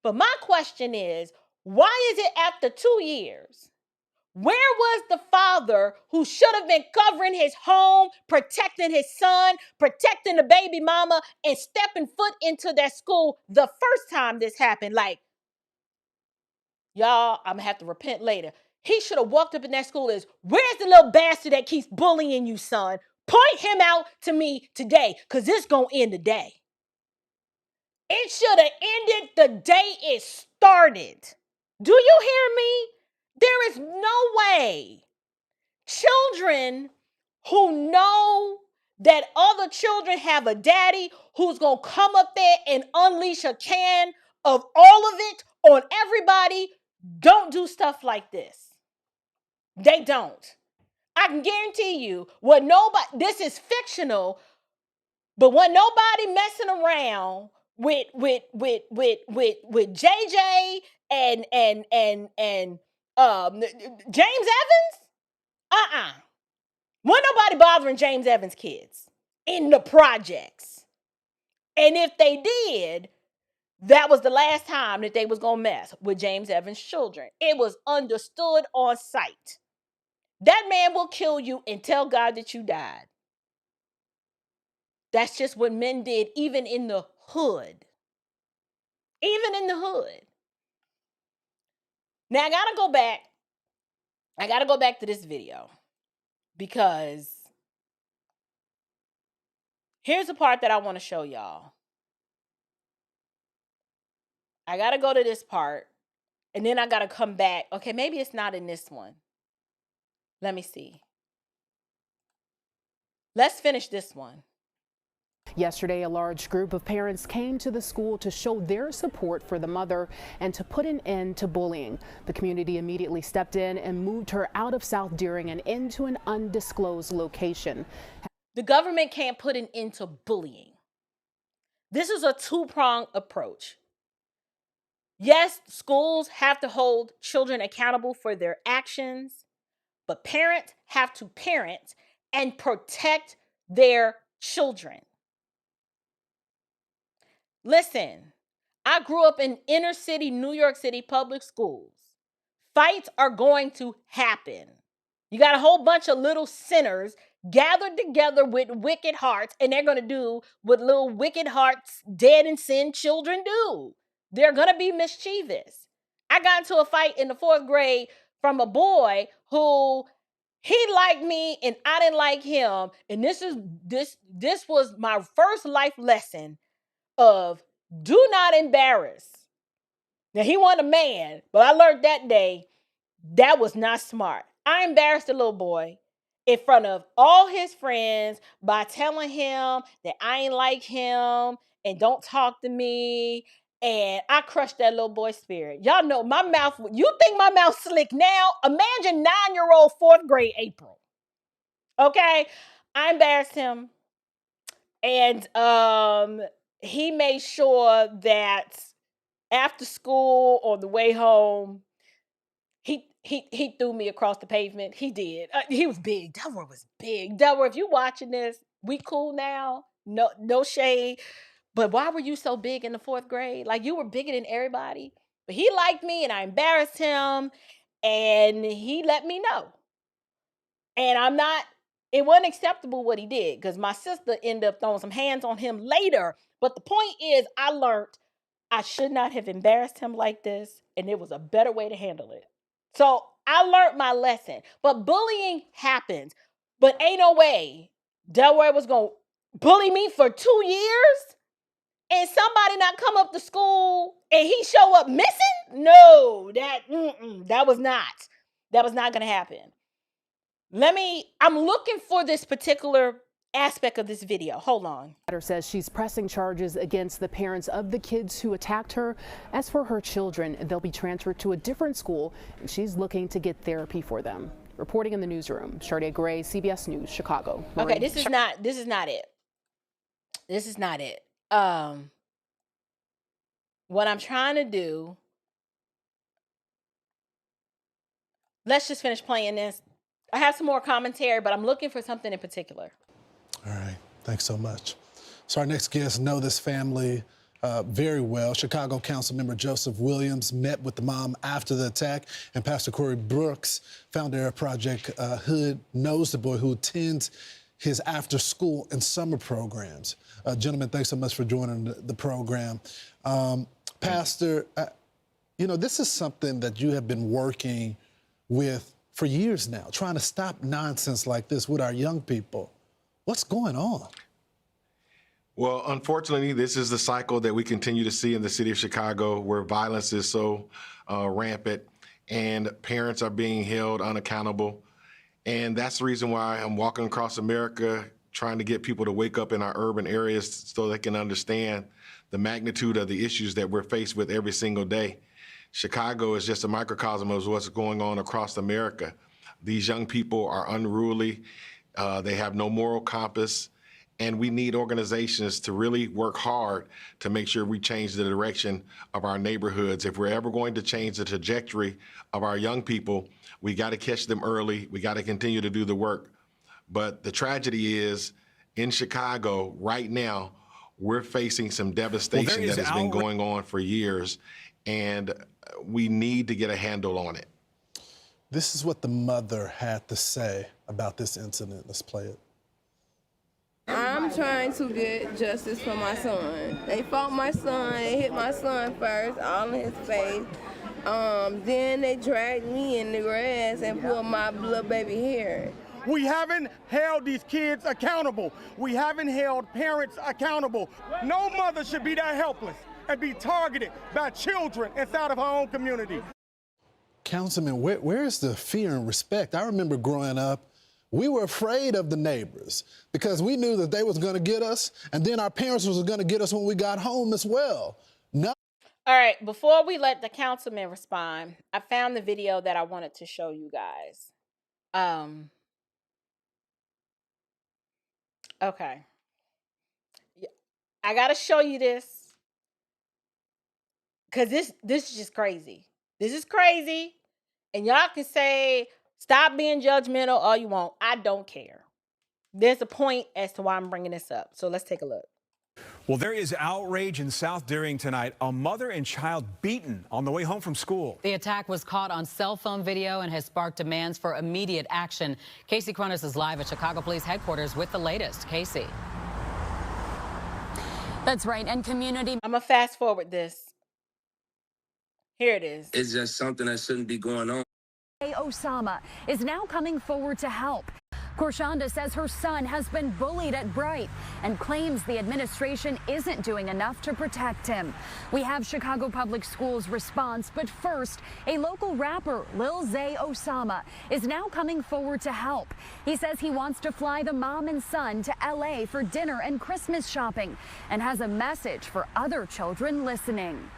But my question is, why is it after 2 years? Where was the father who should have been covering his home, protecting his son, protecting the baby mama, and stepping foot into that school the first time this happened? Like, y'all, I'm going to have to repent later. he should have walked up in that school is, where's the little bastard that keeps bullying you, son? Point him out to me today, because it's going to end today. It should have ended the day it started. Do you hear me? There is no way children who know that other children have a daddy who's going to come up there and unleash a can of all of it on everybody don't do stuff like this. They don't. I can guarantee you, this is fictional, but when nobody messing around with JJ and James Evans, wasn't nobody bothering James Evans' kids in the projects. And if they did, that was the last time that they was gonna mess with James Evans' children. It was understood on sight. That man will kill you and tell God that you died. That's just what men did, even in the hood. Even in the hood. Now I gotta go back. I gotta go back to this video because here's the part that I want to show y'all. I gotta go to this part and then I gotta come back. Okay, maybe it's not in this one. Let me see. Let's finish this one. Yesterday, a large group of parents came to the school to show their support for the mother and to put an end to bullying. The community immediately stepped in and moved her out of South Deering and into an undisclosed location. The government can't put an end to bullying. This is a two-pronged approach. Yes, schools have to hold children accountable for their actions, but parents have to parent and protect their children. Listen, I grew up in inner city New York City public schools. Fights are going to happen. You got a whole bunch of little sinners gathered together with wicked hearts, and they're going to do what little wicked hearts, dead in sin children do. They're going to be mischievous. I got into a fight in the 4th grade from a boy who he liked me and I didn't like him. And this was my first life lesson of do not embarrass. Now he wasn't a man, but I learned that day that was not smart. I embarrassed the little boy in front of all his friends by telling him that I ain't like him and don't talk to me. And I crushed that little boy's spirit. Y'all know my mouth, you think my mouth slick now? Imagine 9-year-old 4th grade April. Okay? I embarrassed him. And he made sure that after school or the way home, he threw me across the pavement. He did. He was big. Delroy was big. Delroy, if you watching this, we cool now. No shade. But why were you so big in the 4th grade? Like you were bigger than everybody. But he liked me and I embarrassed him and he let me know. And it wasn't acceptable what he did because my sister ended up throwing some hands on him later. But the point is I learned I should not have embarrassed him like this and there was a better way to handle it. So I learned my lesson. But bullying happens. But ain't no way Delroy was going to bully me for 2 years and somebody not come up to school and he show up missing? No, that was not going to happen. I'm looking for this particular aspect of this video. Hold on. Says she's pressing charges against the parents of the kids who attacked her. As for her children, they'll be transferred to a different school and she's looking to get therapy for them. Reporting in the newsroom, Sharday Gray, CBS News, Chicago. Okay, this is not it. This is not it. What I'm trying to do, let's just finish playing this. I have some more commentary, but I'm looking for something in particular. All right, thanks so much. So our next guests know this family very well. Chicago Councilmember Joseph Williams met with the mom after the attack, and Pastor Cory Brooks, founder of Project Hood, knows the boy who attends his after-school and summer programs. Gentlemen, thanks so much for joining the program. Pastor, this is something that you have been working with for years now, trying to stop nonsense like this with our young people. What's going on? Well, unfortunately, this is the cycle that we continue to see in the city of Chicago, where violence is so rampant and parents are being held unaccountable. And that's the reason why I'm walking across America, trying to get people to wake up in our urban areas so they can understand the magnitude of the issues that we're faced with every single day. Chicago is just a microcosm of what's going on across America. These young people are unruly. They have no moral compass. And we need organizations to really work hard to make sure we change the direction of our neighborhoods. If we're ever going to change the trajectory of our young people, we got to catch them early. We got to continue to do the work. But the tragedy is, in Chicago right now, we're facing some devastation that has been going on for years, and we need to get a handle on it. This is what the mother had to say about this incident. Let's play it. I'm trying to get justice for my son. They fought my son, they hit my son first, all in his face. Then they dragged me in the grass and pulled my little baby hair. We haven't held these kids accountable. We haven't held parents accountable. No mother should be that helpless and be targeted by children inside of her own community. Councilman, where is the fear and respect? I remember growing up, we were afraid of the neighbors because we knew that they was going to get us, and then our parents was going to get us when we got home as well. No. All right, before we let the councilman respond, I found the video that I wanted to show you guys. Okay. I got to show you this because this is just crazy. This is crazy, and y'all can say, stop being judgmental all you want. I don't care. There's a point as to why I'm bringing this up. So let's take a look. Well, there is outrage in South Deering tonight. A mother and child beaten on the way home from school. The attack was caught on cell phone video and has sparked demands for immediate action. Casey Cronus is live at Chicago Police Headquarters with the latest. Casey. That's right. And community. I'm going to fast forward this. Here it is. It's just something that shouldn't be going on. Osama is now coming forward to help. Korshanda says her son has been bullied at Bright and claims the administration isn't doing enough to protect him. We have Chicago Public Schools' response, but first, a local rapper, Lil Zay Osama, is now coming forward to help. He says he wants to fly the mom and son to LA for dinner and Christmas shopping and has a message for other children listening.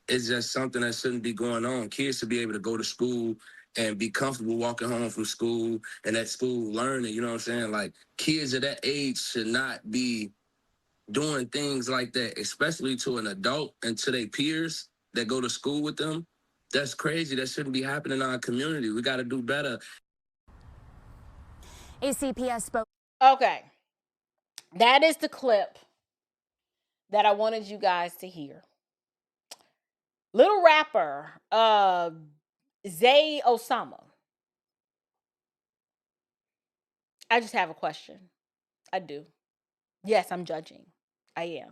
It's just something that shouldn't be going on. Kids should be able to go to school and be comfortable walking home from school and at school learning, you know what I'm saying? Like, kids at that age should not be doing things like that, especially to an adult and to their peers that go to school with them. That's crazy. That shouldn't be happening in our community. We got to do better. ACPS spoke. Okay. That is the clip that I wanted you guys to hear. Little rapper, Zay Osama. I just have a question. I do. Yes, I'm judging. I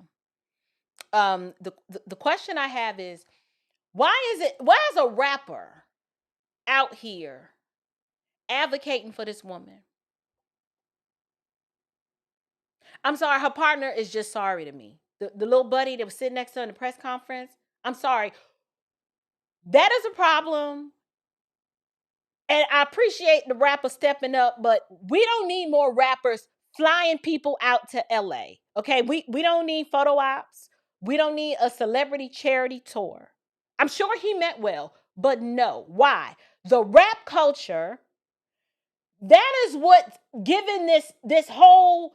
am. The question I have is, why is a rapper out here advocating for this woman? I'm sorry, her partner is just sorry to me. The little buddy that was sitting next to her in the press conference, I'm sorry. That is a problem. And I appreciate the rapper stepping up, but we don't need more rappers flying people out to LA. Okay, we don't need photo ops. We don't need a celebrity charity tour. I'm sure he meant well, but no. Why? The rap culture, that is what's given this whole.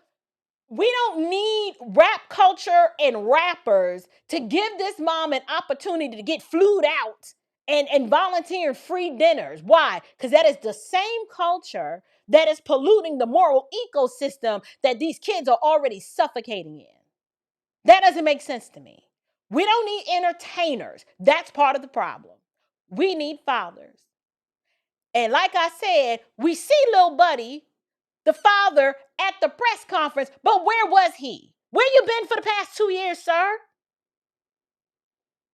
We don't need rap culture and rappers to give this mom an opportunity to get flued out and volunteer free dinners. Why? Because that is the same culture that is polluting the moral ecosystem that these kids are already suffocating in. That doesn't make sense to me. We don't need entertainers. That's part of the problem. We need fathers. And like I said, we see Lil Buddy, the father, at the press conference, but where was he? Where you been for the past 2 years, sir?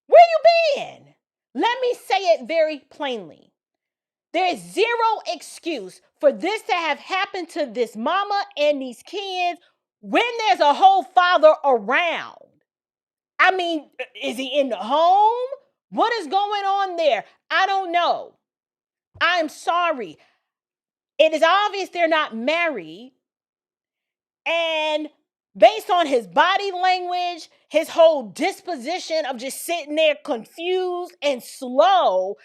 Where you been? Let me say it very plainly. There's zero excuse for this to have happened to this mama and these kids when there's a whole father around. I mean, is he in the home? What is going on there? I don't know. I'm sorry. It is obvious they're not married. And based on his body language, his whole disposition of just sitting there confused and slow,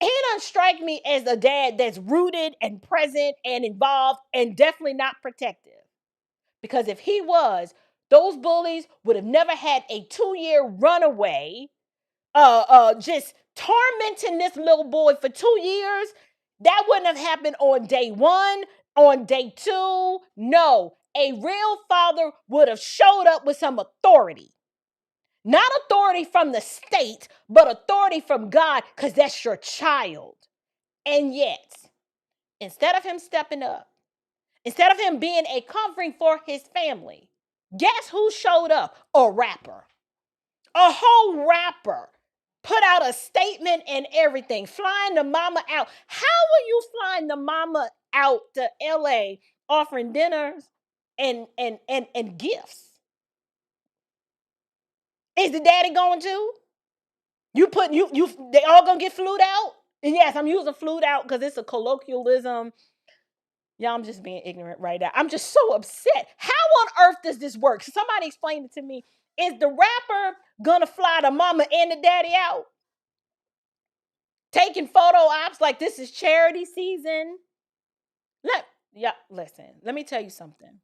he doesn't strike me as a dad that's rooted and present and involved and definitely not protective. Because if he was, those bullies would have never had a 2-year runaway, just tormenting this little boy for 2 years. That wouldn't have happened on day 1, on day 2. No, a real father would have showed up with some authority. Not authority from the state, but authority from God, because that's your child. And yet, instead of him stepping up, instead of him being a covering for his family, guess who showed up? A rapper. A whole rapper put out a statement and everything, flying the mama out. How are you flying the mama out to LA offering dinners and gifts? Is the daddy going to? They all gonna get flued out? And yes, I'm using flued out because it's a colloquialism. Yeah, I'm just being ignorant right now. I'm just so upset. How on earth does this work? Somebody explain it to me. Is the rapper gonna fly the mama and the daddy out? Taking photo ops like this is charity season? Listen, let me tell you something.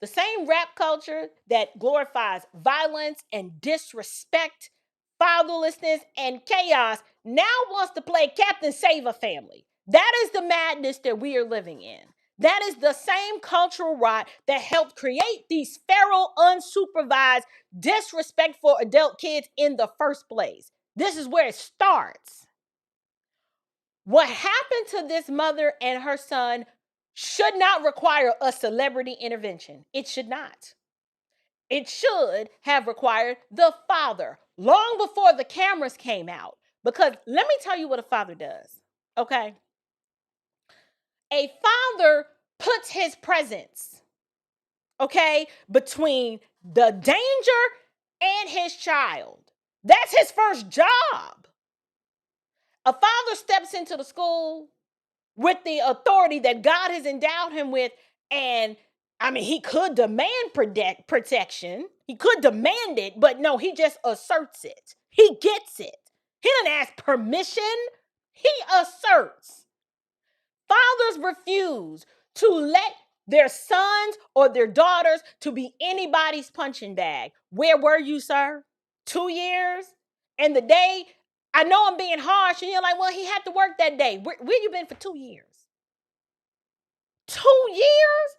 The same rap culture that glorifies violence and disrespect, fatherlessness, and chaos now wants to play Captain Save a Family. That is the madness that we are living in. That is the same cultural rot that helped create these feral, unsupervised, disrespectful adult kids in the first place. This is where it starts. What happened to this mother and her son should not require a celebrity intervention. It should not. It should have required the father long before the cameras came out. Because let me tell you what a father does, okay? A father puts his presence, okay, between the danger and his child. That's his first job. A father steps into the school with the authority that God has endowed him with. And I mean, he could demand protection. He could demand it, but no, he just asserts it. He gets it. He doesn't ask permission. He asserts. Fathers refuse to let their sons or their daughters to be anybody's punching bag. Where were you, sir? 2 years? And the day, I know I'm being harsh, and you're like, well, he had to work that day. Where you been for 2 years? 2 years?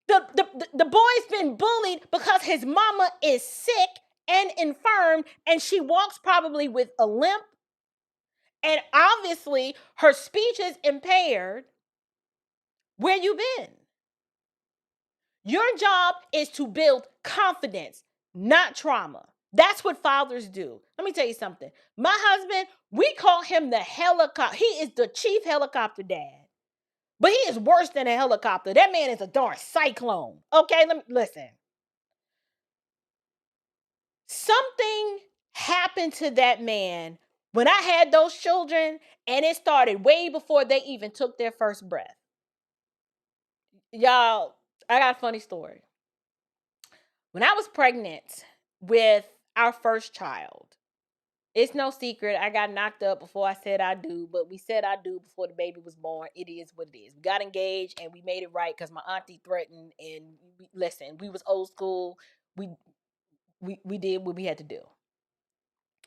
The boy's been bullied because his mama is sick and infirm, and she walks probably with a limp, and obviously her speech is impaired. Where you been? Your job is to build confidence, not trauma. That's what fathers do. Let me tell you something. My husband, we call him the helicopter. He is the chief helicopter dad. But he is worse than a helicopter. That man is a darn cyclone. Okay, listen. Something happened to that man when I had those children, and it started way before they even took their first breath. Y'all, I got a funny story. When I was pregnant with our first child, it's no secret, I got knocked up before I said I do, but we said I do before the baby was born. It is what it is. We got engaged and we made it right because my auntie threatened, and listen, we was old school. We did what we had to do.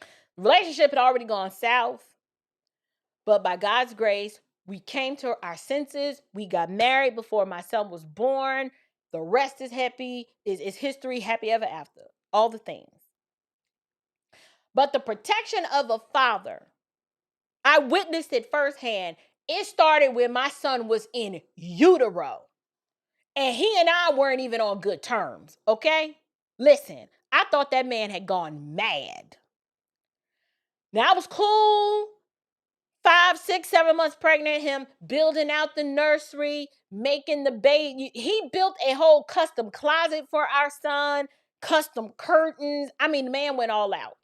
The relationship had already gone south, but by God's grace, we came to our senses. We got married before my son was born. The rest is happy, is history, happy ever after. All the things. But the protection of a father, I witnessed it firsthand. It started when my son was in utero. And he and I weren't even on good terms, okay? Listen, I thought that man had gone mad. Now, I was cool 5, 6, 7 months pregnant, him building out the nursery, making the baby. He built a whole custom closet for our son, custom curtains. I mean, the man went all out.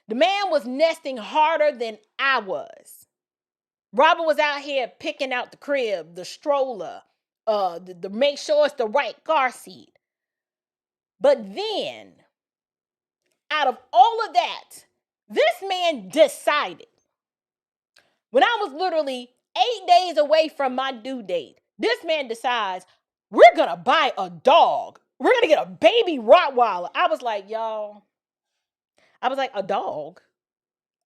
The man was nesting harder than I was. Robert was out here picking out the crib, the stroller, to make sure it's the right car seat. But then, out of all of that, this man decided, when I was literally 8 days away from my due date, this man decides, we're going to buy a dog. We're going to get a baby Rottweiler. I was like, y'all, a dog?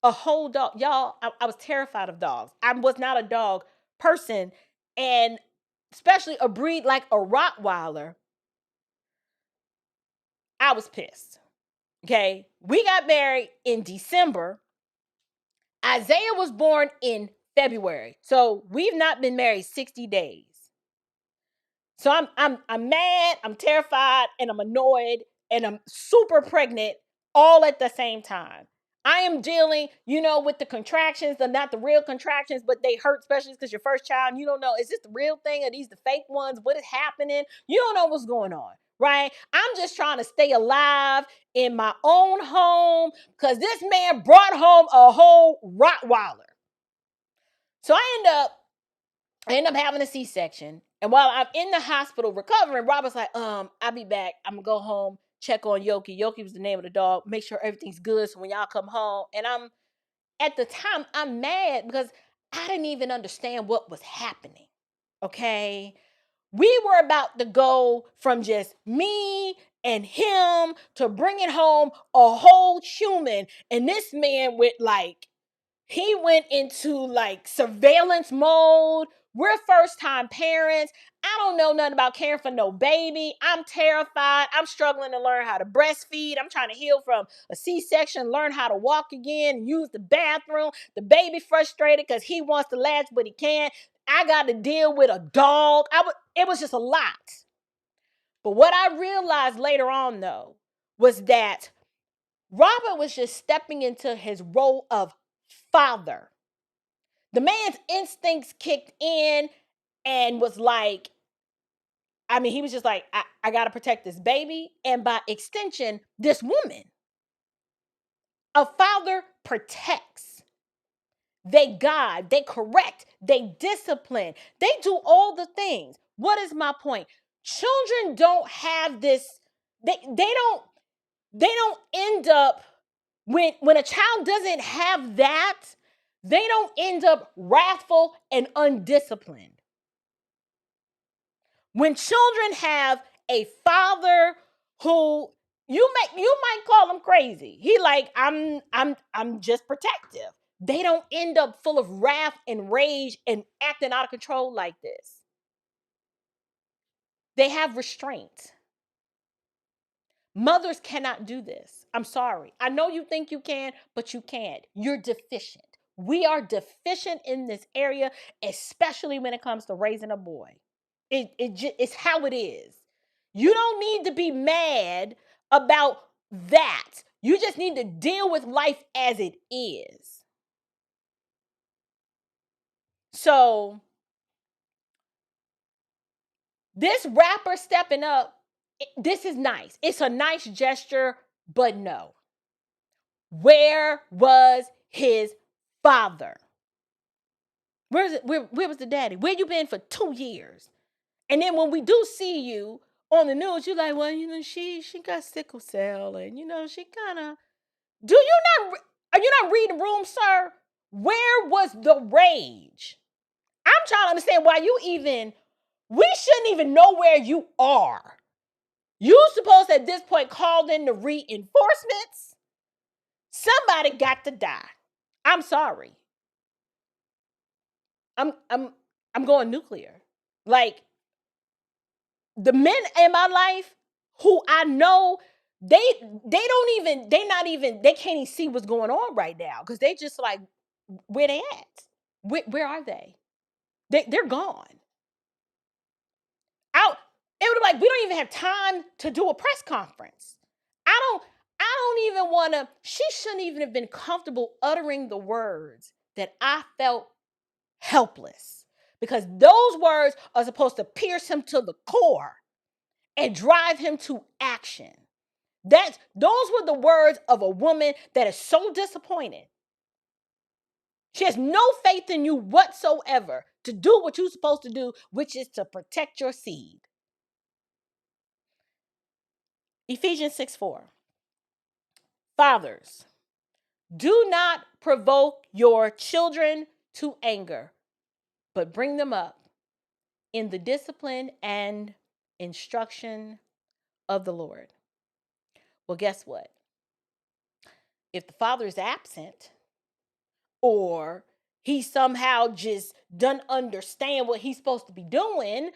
A whole dog? Y'all, I was terrified of dogs. I was not a dog person, and especially a breed like a Rottweiler. I was pissed. Okay, we got married in December. Isaiah was born in February. So we've not been married 60 days. So I'm mad, I'm terrified, and I'm annoyed, and I'm super pregnant all at the same time. I am dealing, with the contractions, not the real contractions, but they hurt, especially because your first child, and you don't know, is this the real thing? Are these the fake ones? What is happening? You don't know what's going on, right? I'm just trying to stay alive in my own home because this man brought home a whole Rottweiler. So I end up having a C-section. And while I'm in the hospital recovering, Robert's like, I'll be back. I'm going to go home, check on Yoki. Yoki was the name of the dog. Make sure everything's good so when y'all come home. And at the time, I'm mad because I didn't even understand what was happening. Okay? We were about to go from just me and him to bringing home a whole human. And this man he went into surveillance mode. We're first-time parents. I don't know nothing about caring for no baby. I'm terrified. I'm struggling to learn how to breastfeed. I'm trying to heal from a C-section, learn how to walk again, use the bathroom. The baby frustrated because he wants to latch, but he can't. I got to deal with a dog. It was just a lot. But what I realized later on, though, was that Robert was just stepping into his role of father. The man's instincts kicked in and was like, he was just like, I got to protect this baby. And by extension, this woman. A father protects. They guide, they correct, they discipline. They do all the things. What is my point? Children don't have this, they don't end up, when a child doesn't have that, they don't end up wrathful and undisciplined. When children have a father who you might call him crazy. He I'm just protective. They don't end up full of wrath and rage and acting out of control like this. They have restraint. Mothers cannot do this. I'm sorry. I know you think you can, but you can't. You're deficient. We are deficient in this area, especially when it comes to raising a boy. It's how it is. You don't need to be mad about that. You just need to deal with life as it is. So, this rapper stepping up, this is nice. It's a nice gesture, but no. Where was his father? Where was the daddy? Where you been for 2 years? And then when we do see you on the news, you're like, well, she got sickle cell, and she kind of. Are you not reading the room, sir? Where was the rage? I'm trying to understand why we shouldn't even know where you are. You supposed at this point called in the reinforcements. Somebody got to die. I'm sorry. I'm going nuclear. Like, the men in my life who I know, they can't even see what's going on right now because they just like, where they at? Where are they? They're gone. Out. It would be like, we don't even have time to do a press conference. I don't even want to. She shouldn't even have been comfortable uttering the words that I felt helpless, because those words are supposed to pierce him to the core and drive him to action. Those were the words of a woman that is so disappointed. She has no faith in you whatsoever to do what you're supposed to do, which is to protect your seed. Ephesians 6:4. Fathers, do not provoke your children to anger, but bring them up in the discipline and instruction of the Lord. Well, guess what? If the father is absent, or he somehow just doesn't understand what he's supposed to be doing,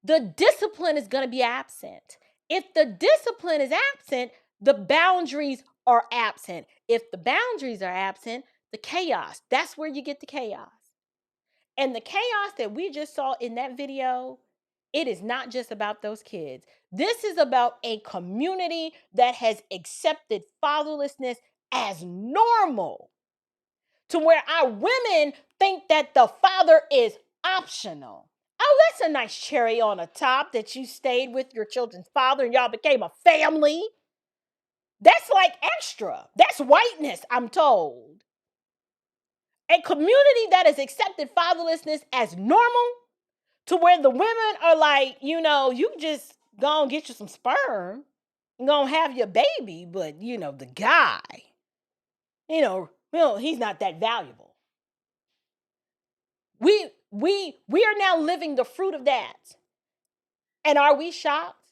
the discipline is going to be absent. If the discipline is absent, the boundaries are absent. If the boundaries are absent, the chaos, that's where you get the chaos. And the chaos that we just saw in that video, it is not just about those kids. This is about a community that has accepted fatherlessness as normal, to where our women think that the father is optional. Oh, that's a nice cherry on the top that you stayed with your children's father and y'all became a family. That's like extra. That's whiteness, I'm told. A community that has accepted fatherlessness as normal, to where the women are like, you just gonna get you some sperm, gonna have your baby, but the guy, he's not that valuable. We are now living the fruit of that. And are we shocked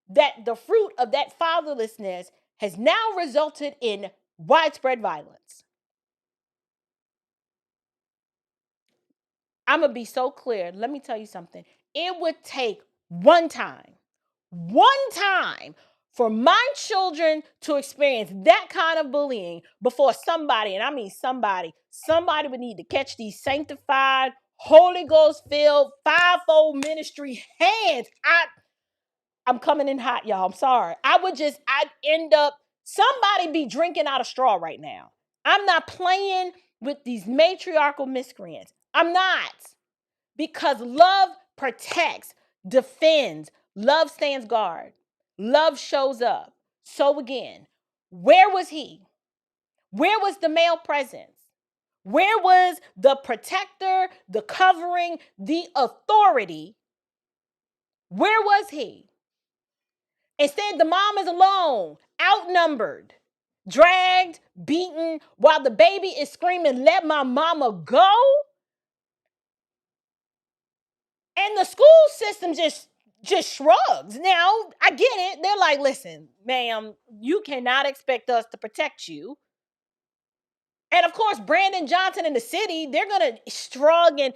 that the fruit of that fatherlessness has now resulted in widespread violence? I'm going to be so clear. Let me tell you something. It would take one time for my children to experience that kind of bullying before somebody, and I mean somebody would need to catch these sanctified, Holy Ghost filled, fivefold ministry hands. I'm coming in hot, y'all. I'm sorry. I'd end up, somebody be drinking out of straw right now. I'm not playing with these matriarchal miscreants. I'm not. Because love protects, defends, love stands guard, love shows up. So again, where was he? Where was the male presence? Where was the protector, the covering, the authority? Where was he? Instead, the mom is alone, outnumbered, dragged, beaten, while the baby is screaming, "Let my mama go." And the school system just shrugs. Now, I get it. They're like, "Listen, ma'am, you cannot expect us to protect you." And of course, Brandon Johnson and the city, they're going to shrug and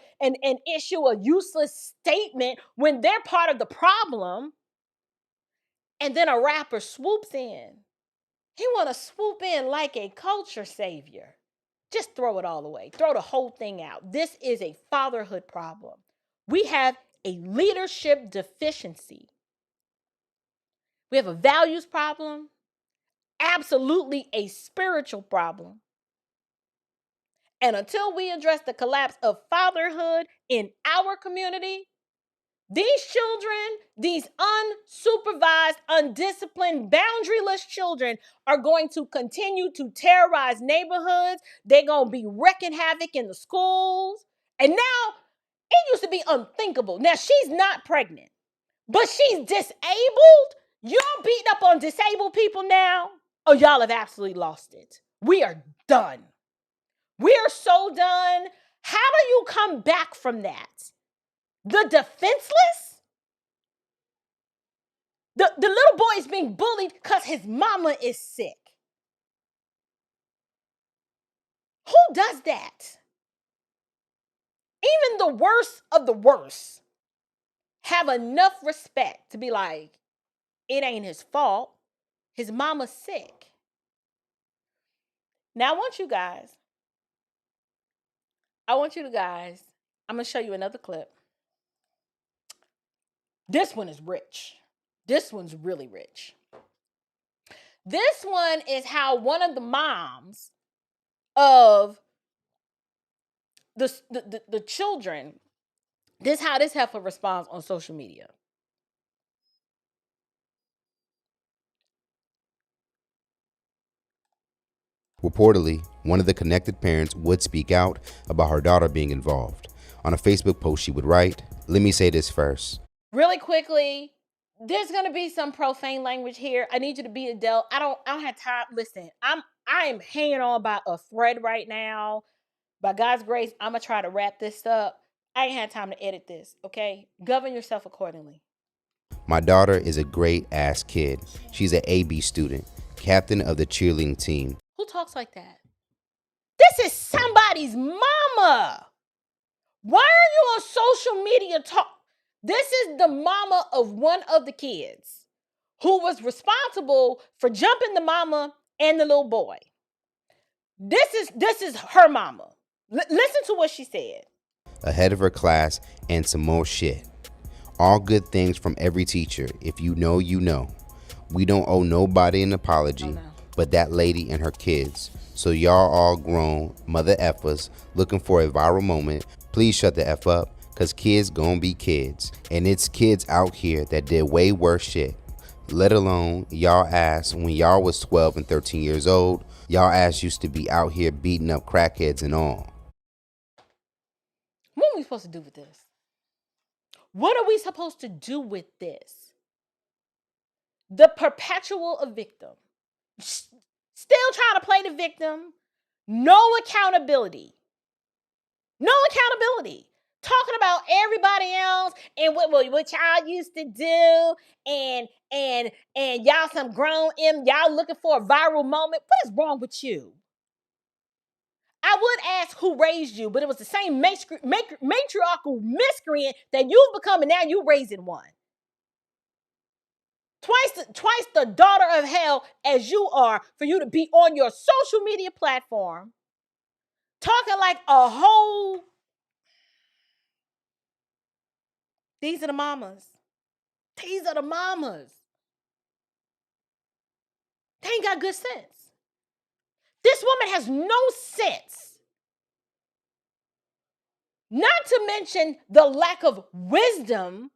issue a useless statement when they're part of the problem. And then a rapper swoops in. He want to swoop in like a culture savior. Just throw it all away. Throw the whole thing out. This is a fatherhood problem. We have a leadership deficiency. We have a values problem. Absolutely a spiritual problem. And until we address the collapse of fatherhood in our community, these children, these unsupervised, undisciplined, boundaryless children are going to continue to terrorize neighborhoods. They're going to be wreaking havoc in the schools. And now, it used to be unthinkable. Now, she's not pregnant, but she's disabled. You're beating up on disabled people now? Oh, y'all have absolutely lost it. We are done. We are so done. How do you come back from that? The defenseless? The little boy is being bullied because his mama is sick. Who does that? Even the worst of the worst have enough respect to be like, it ain't his fault. His mama's sick. Now I want you guys, I'm going to show you another clip. This one is rich. This one's really rich. This one is how one of the moms of the children. This is how this heifer responds on social media. Reportedly, one of the connected parents would speak out about her daughter being involved. On a Facebook post, she would write, "Let me say this first. Really quickly, there's gonna be some profane language here. I need you to be adult. I don't have time. Listen, I am hanging on by a thread right now. By God's grace, I'm gonna try to wrap this up. I ain't had time to edit this, okay? Govern yourself accordingly. My daughter is a great ass kid. She's an AB student, captain of the cheerleading team. Who talks like that? This is somebody's mama. Why are you on social media This is the mama of one of the kids who was responsible for jumping the mama and the little boy. This is her mama. Listen to what she said. Ahead of her class and some more shit. All good things from every teacher. If you know, you know. We don't owe nobody an apology, but that lady and her kids. So y'all all grown mother effers looking for a viral moment. Please shut the F up, cause kids gonna be kids. And it's kids out here that did way worse shit. Let alone y'all ass when y'all was 12 and 13 years old. Y'all ass used to be out here beating up crackheads and all. What are we supposed to do with this? What are we supposed to do with this? The perpetual victim. Still trying to play the victim. No accountability. No accountability. Talking about everybody else and what y'all used to do and y'all some grown y'all looking for a viral moment. What is wrong with you? I would ask who raised you, but it was the same matriarchal miscreant that you've become, and now you're raising one. Twice the daughter of hell as you are for you to be on your social media platform talking like a whole. These are the mamas. These are the mamas. They ain't got good sense. This woman has no sense. Not to mention the lack of wisdom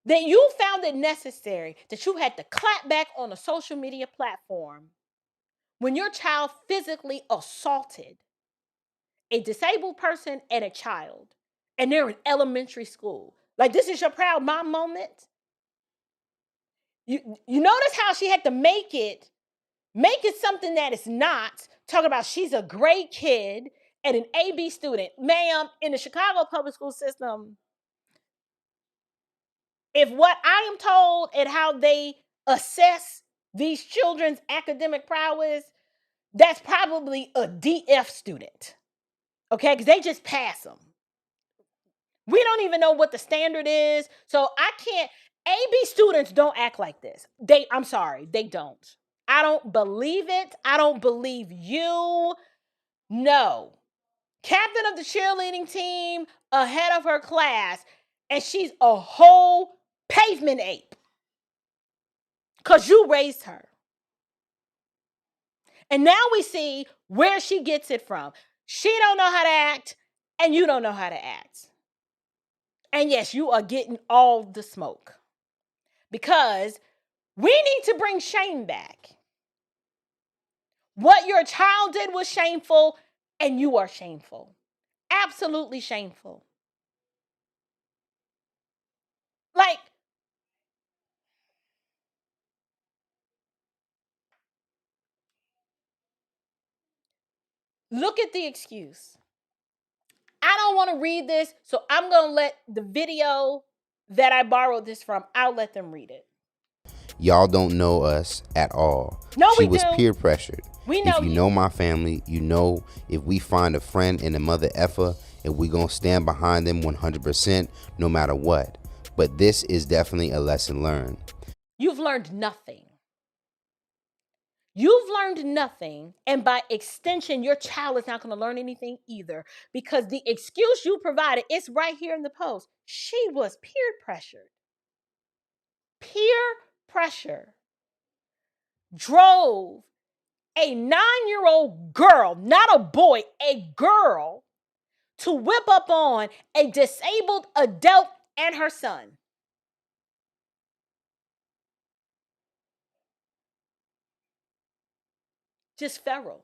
that you found it necessary that you had to clap back on a social media platform when your child physically assaulted a disabled person and a child, and they're in elementary school. Like, this is your proud mom moment. You notice how she had to make it something that it's not, talking about she's a great kid and an AB student. Ma'am, in the Chicago public school system, if what I am told and how they assess these children's academic prowess, that's probably a DF student, okay? Because they just pass them. We don't even know what the standard is, so I can't. AB students don't act like this. I'm sorry, they don't. I don't believe it. I don't believe you. No. Captain of the cheerleading team, ahead of her class, and she's a whole pavement ape because you raised her. And now we see where she gets it from. She don't know how to act, and you don't know how to act. And yes, you are getting all the smoke because we need to bring shame back. What your child did was shameful, and you are shameful. Absolutely shameful. Like, look at the excuse. I don't want to read this, so I'm going to let the video that I borrowed this from, I'll let them read it. Y'all don't know us at all. No, she we was do. peer pressured. We know if you know my family, you know if we find a friend and a mother effer, and we gonna stand behind them 100% no matter what. But this is definitely a lesson learned. You've learned nothing. You've learned nothing, and by extension, your child is not going to learn anything either, because the excuse you provided, it's right here in the post. She was peer pressured. Peer pressure drove a 9-year-old girl, not a boy, a girl, to whip up on a disabled adult and her son. Just feral.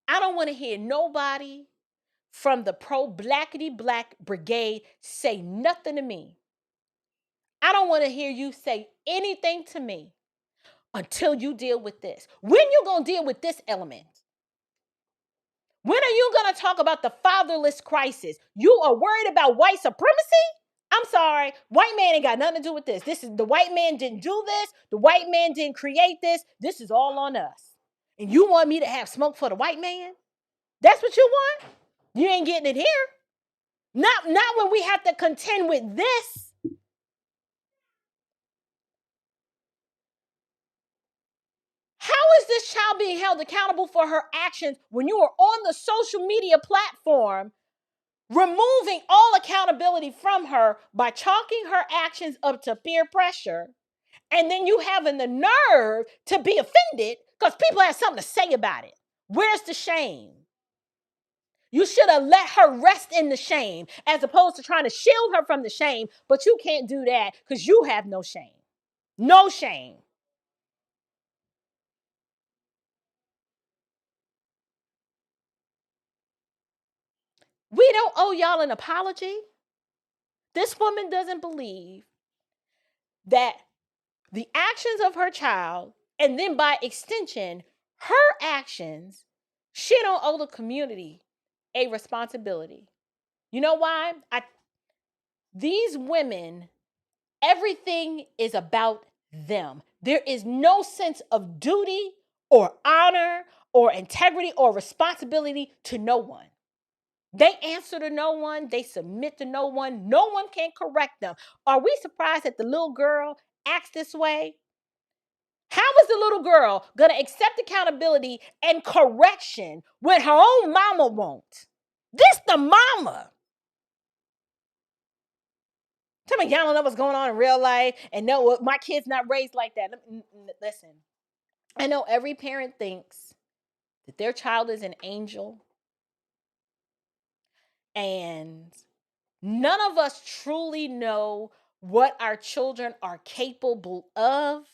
I don't want to hear nobody from the pro-blackity black brigade say nothing to me. I don't want to hear you say anything to me until you deal with this. When you going to deal with this element? When are you going to talk about the fatherless crisis? You are worried about white supremacy? I'm sorry, white man ain't got nothing to do with this. This is the white man didn't do this. The white man didn't create this. This is all on us. And you want me to have smoke for the white man? That's what you want? You ain't getting it here. Not when we have to contend with this. How is this child being held accountable for her actions when you are on the social media platform removing all accountability from her by chalking her actions up to peer pressure, and then you having the nerve to be offended because people have something to say about it? Where's the shame? You should have let her rest in the shame as opposed to trying to shield her from the shame, but you can't do that because you have no shame. No shame. We don't owe y'all an apology. This woman doesn't believe that the actions of her child, and then by extension, her actions, she don't owe the community a responsibility. You know why? These women, everything is about them. There is no sense of duty or honor or integrity or responsibility to no one. They answer to no one. They submit to no one. No one can correct them. Are we surprised that the little girl acts this way? How is the little girl going to accept accountability and correction when her own mama won't? This the mama. Tell me y'all don't know what's going on in real life and know my kid's not raised like that. Listen, I know every parent thinks that their child is an angel, and none of us truly know what our children are capable of.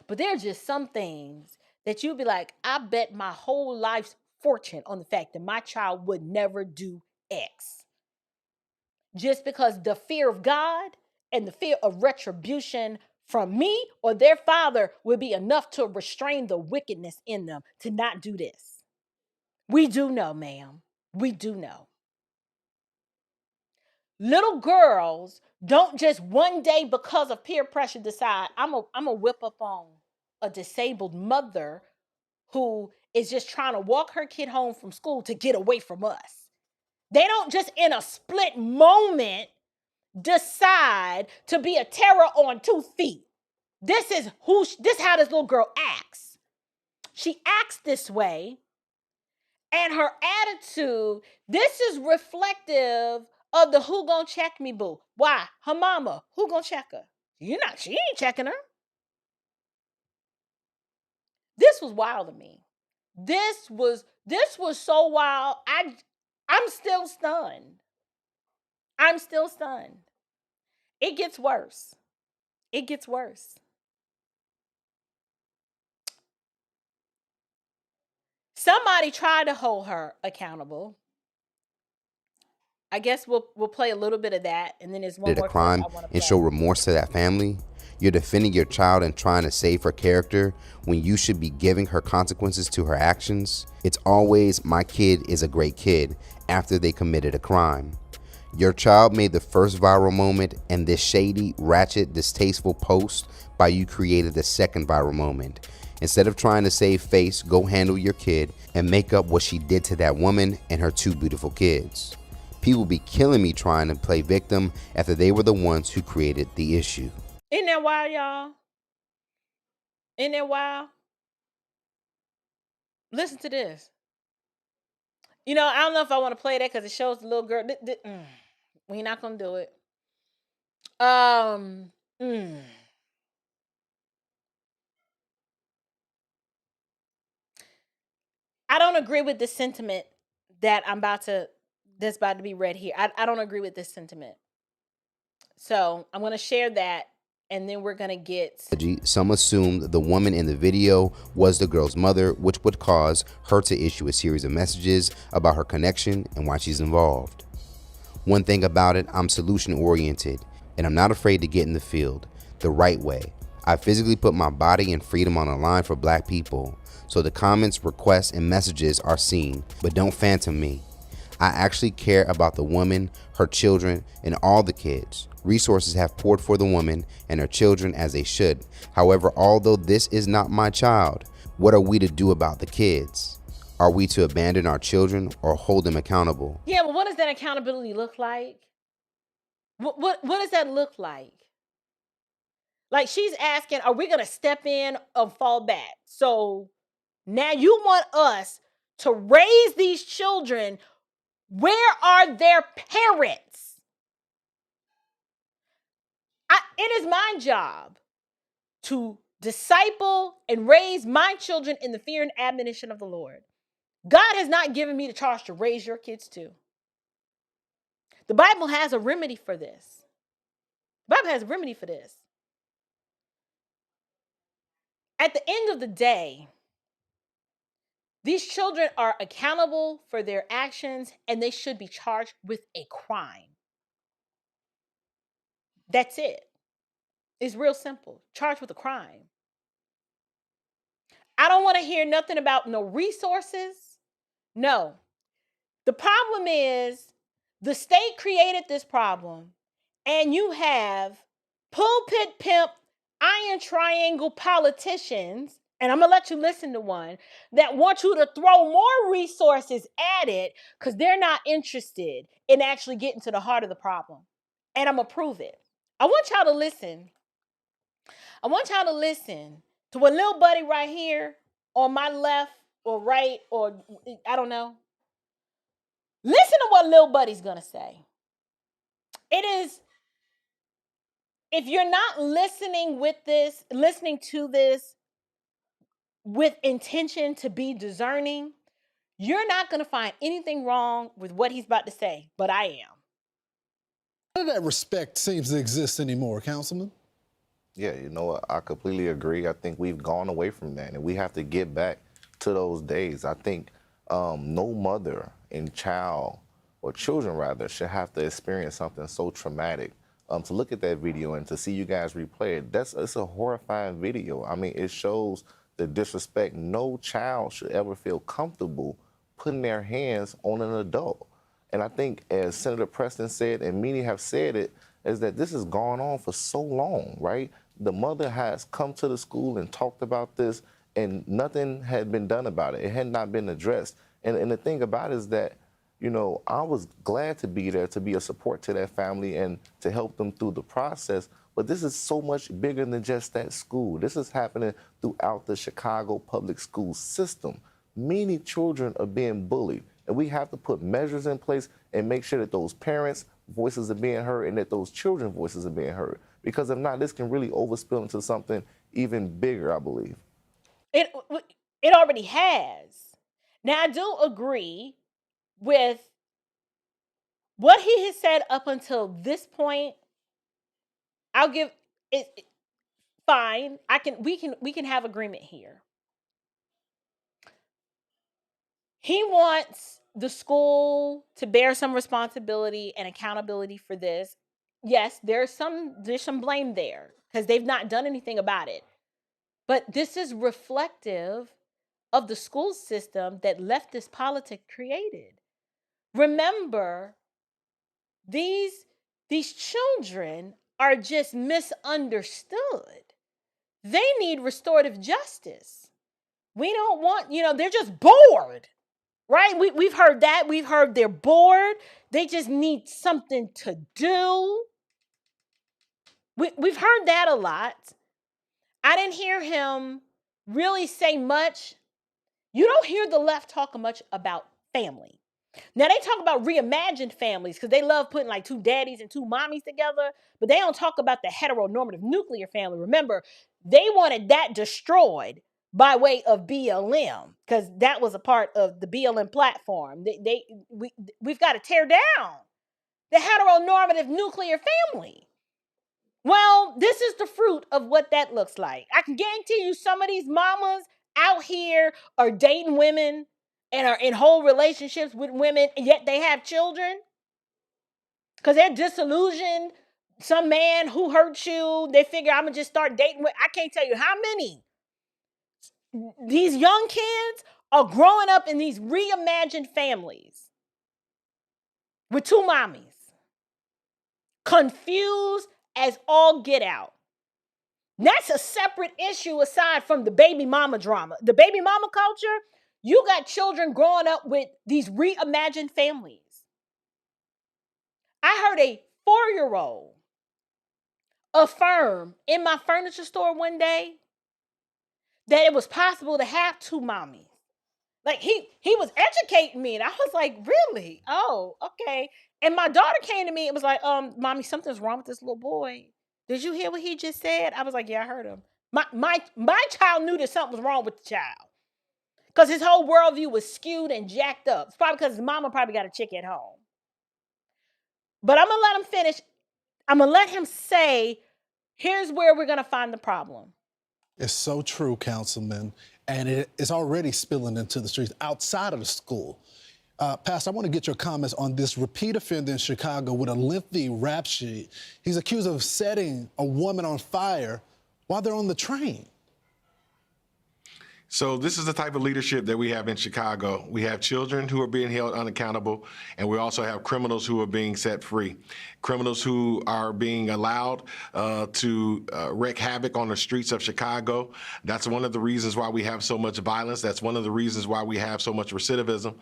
But there are just some things that you'll be like, I bet my whole life's fortune on the fact that my child would never do X. Just because the fear of God and the fear of retribution from me or their father would be enough to restrain the wickedness in them to not do this. We do know, ma'am. We do know. Little girls don't just one day because of peer pressure decide, I'm a whip up on a disabled mother who is just trying to walk her kid home from school to get away from us. They don't just in a split moment decide to be a terror on 2 feet. This is how this little girl acts. She acts this way, and her attitude, this is reflective of the who gonna check me boo. Why? Her mama. Who gonna check her? She ain't checking her. This was wild to me. This was so wild. I'm still stunned. I'm still stunned. It gets worse. It gets worse. Somebody tried to hold her accountable. I guess we'll play a little bit of that, and then there's one Did a more crime clip I want to play. and show remorse to that family? You're defending your child and trying to save her character when you should be giving her consequences to her actions. It's always my kid is a great kid after they committed a crime. Your child made the first viral moment, and this shady, ratchet, distasteful post by you created the second viral moment. Instead of trying to save face, go handle your kid and make up what she did to that woman and her 2 beautiful kids. People be killing me trying to play victim after they were the ones who created the issue. Isn't that wild, y'all? Isn't that wild? Listen to this. I don't know if I want to play that because it shows the little girl. We're not gonna do it. I don't agree with the sentiment that that's about to be read here. I don't agree with this sentiment. So I'm going to share that, and then we're going to get... Some assumed the woman in the video was the girl's mother, which would cause her to issue a series of messages about her connection and why she's involved. One thing about it, I'm solution oriented, and I'm not afraid to get in the field the right way. I physically put my body and freedom on the line for black people, so the comments, requests, and messages are seen, but don't phantom me. I actually care about the woman, her children, and all the kids. Resources have poured for the woman and her children as they should. However, although this is not my child, what are we to do about the kids? Are we to abandon our children or hold them accountable? Yeah, but what does that accountability look like? What does that look like? Like, she's asking, are we going to step in or fall back? So now you want us to raise these children. Where are their parents? It is my job to disciple and raise my children in the fear and admonition of the Lord. God has not given me the charge to raise your kids too. The Bible has a remedy for this. The Bible has a remedy for this. At the end of the day, these children are accountable for their actions, and they should be charged with a crime. That's it. It's real simple. Charged with a crime. I don't want to hear nothing about no resources. No. The problem is the state created this problem, and you have pulpit pimp, iron triangle politicians, and I'm going to let you listen to one, that want you to throw more resources at it because they're not interested in actually getting to the heart of the problem. And I'm going to prove it. I want y'all to listen. I want y'all to listen to what little buddy right here on my left or right, or I don't know. Listen to what little buddy's going to say. It is, if you're not listening to this with intention to be discerning, you're not going to find anything wrong with what he's about to say, but I am. None of that respect seems to exist anymore, Councilman. Yeah, you know what? I completely agree. I think we've gone away from that, and we have to get back to those days. I think no mother and child, or children rather, should have to experience something so traumatic. To look at that video and to see you guys replay it, it's a horrifying video. I mean, it shows the disrespect. No child should ever feel comfortable putting their hands on an adult. And I think, as Senator Preston said, and many have said it, is that this has gone on for so long, right? The mother has come to the school and talked about this, and nothing had been done about it. It had not been addressed. And the thing about it is that, you know, I was glad to be there to be a support to that family and to help them through the process. But this is so much bigger than just that school. This is happening throughout the Chicago public school system. Many children are being bullied, and we have to put measures in place and make sure that those parents' voices are being heard and that those children's voices are being heard. Because if not, this can really overspill into something even bigger, I believe. It already has. Now, I do agree with what he has said up until this point. I'll give it fine. We can have agreement here. He wants the school to bear some responsibility and accountability for this. Yes, there's some blame there because they've not done anything about it. But this is reflective of the school system that leftist politics created. Remember, these children are just misunderstood. They need restorative justice. We don't want, they're just bored, right? We've heard that. We've heard they're bored. They just need something to do. We've heard that a lot. I didn't hear him really say much. You don't hear the left talk much about family. Now, they talk about reimagined families because they love putting like two daddies and two mommies together, but they don't talk about the heteronormative nuclear family. Remember, they wanted that destroyed by way of BLM, because that was a part of the BLM platform. We've got to tear down the heteronormative nuclear family. Well, this is the fruit of what that looks like. I can guarantee you some of these mamas out here are dating women and are in whole relationships with women, and yet they have children because they're disillusioned. Some man who hurt you, they figure I'm going to just start dating with. I can't tell you how many. These young kids are growing up in these reimagined families with two mommies, confused as all get out. That's a separate issue aside from the baby mama drama. The baby mama culture, you got children growing up with these reimagined families. I heard a 4-year-old affirm in my furniture store one day that it was possible to have two mommies. Like he was educating me, and I was like, really? Oh, okay. And my daughter came to me and was like, mommy, something's wrong with this little boy. Did you hear what he just said? I was like, yeah, I heard him. My child knew that something was wrong with the child. Because his whole worldview was skewed and jacked up. It's probably because his mama probably got a chick at home. But I'm going to let him finish. I'm going to let him say, here's where we're going to find the problem. It's so true, Councilman, and it's already spilling into the streets outside of the school. Pastor, I want to get your comments on this repeat offender in Chicago with a lengthy rap sheet. He's accused of setting a woman on fire while they're on the train. So this is the type of leadership that we have in Chicago. We have children who are being held unaccountable, and we also have criminals who are being set free. Criminals who are being allowed to wreak havoc on the streets of Chicago. That's one of the reasons why we have so much violence. That's one of the reasons why we have so much recidivism.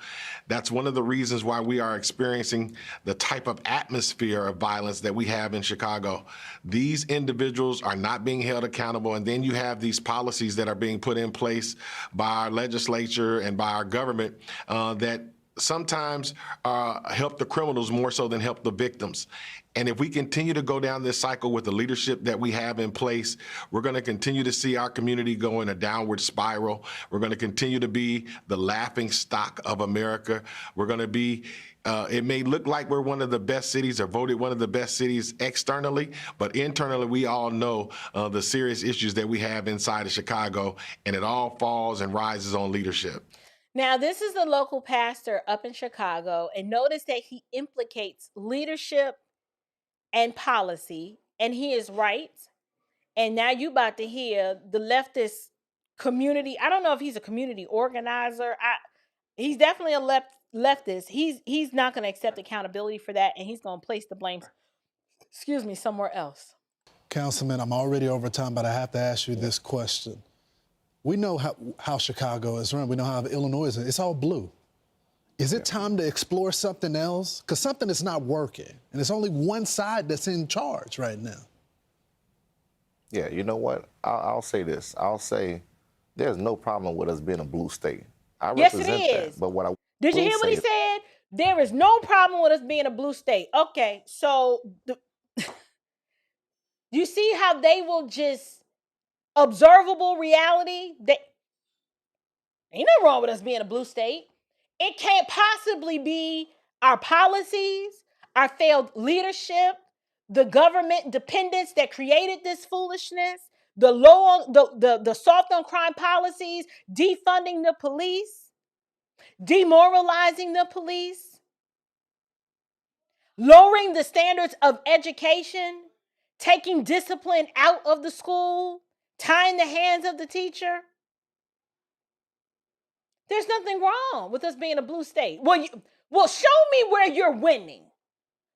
That's one of the reasons why we are experiencing the type of atmosphere of violence that we have in Chicago. These individuals are not being held accountable, and then you have these policies that are being put in place by our legislature and by our government that sometimes help the criminals more so than help the victims. And if we continue to go down this cycle with the leadership that we have in place, we're going to continue to see our community go in a downward spiral. We're going to continue to be the laughing stock of America. We're going to be it may look like we're one of the best cities or voted one of the best cities externally, but internally we all know the serious issues that we have inside of Chicago, and it all falls and rises on leadership. Now, this is the local pastor up in Chicago, and notice that he implicates leadership and policy, and he is right. And now you about to hear the leftist community. I don't know if he's a community organizer. He's definitely a leftist. He's not going to accept accountability for that, and he's going to place the blame, somewhere else. Councilman, I'm already over time, but I have to ask you this question. We know how Chicago is run. We know how Illinois is. It's all blue. Is it time to explore something else? Because something is not working, and it's only one side that's in charge right now. Yeah, you know what? I'll say this. I'll say there's no problem with us being a blue state. I represent that. But what I Did you hear what he said? There is no problem with us being a blue state. Okay, so you see how they will just observable reality? Ain't nothing wrong with us being a blue state. It can't possibly be our policies, our failed leadership, the government dependence that created this foolishness, the soft on crime policies, defunding the police, demoralizing the police, lowering the standards of education, taking discipline out of the school, tying the hands of the teacher. There's nothing wrong with us being a blue state. Well, show me where you're winning.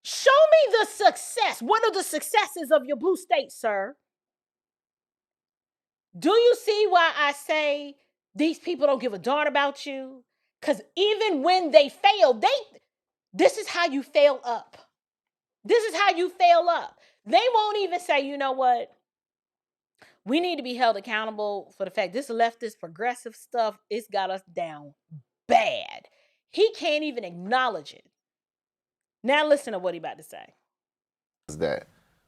Show me the success. What are the successes of your blue state, sir? Do you see why I say these people don't give a darn about you? Because even when they fail, this is how you fail up. This is how you fail up. They won't even say, you know what? We need to be held accountable for the fact this leftist progressive stuff, it's got us down bad. He can't even acknowledge it. Now listen to what he about to say. Is that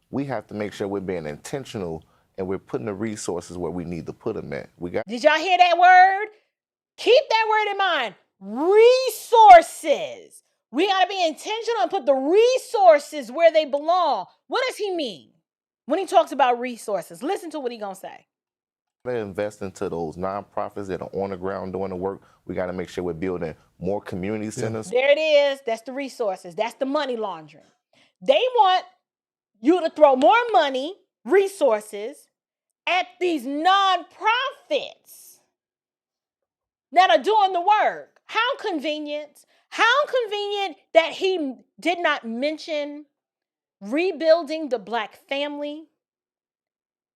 we have to make sure we're being intentional and we're putting the resources where we need to put them at. Did y'all hear that word? Keep that word in mind. Resources. We got to be intentional and put the resources where they belong. What does he mean when he talks about resources? Listen to what he's going to say. To invest into those nonprofits that are on the ground doing the work. We got to make sure we're building more community centers. There it is. That's the resources. That's the money laundering. They want you to throw more money, resources, at these nonprofits that are doing the work. How convenient. How convenient that he did not mention rebuilding the Black family,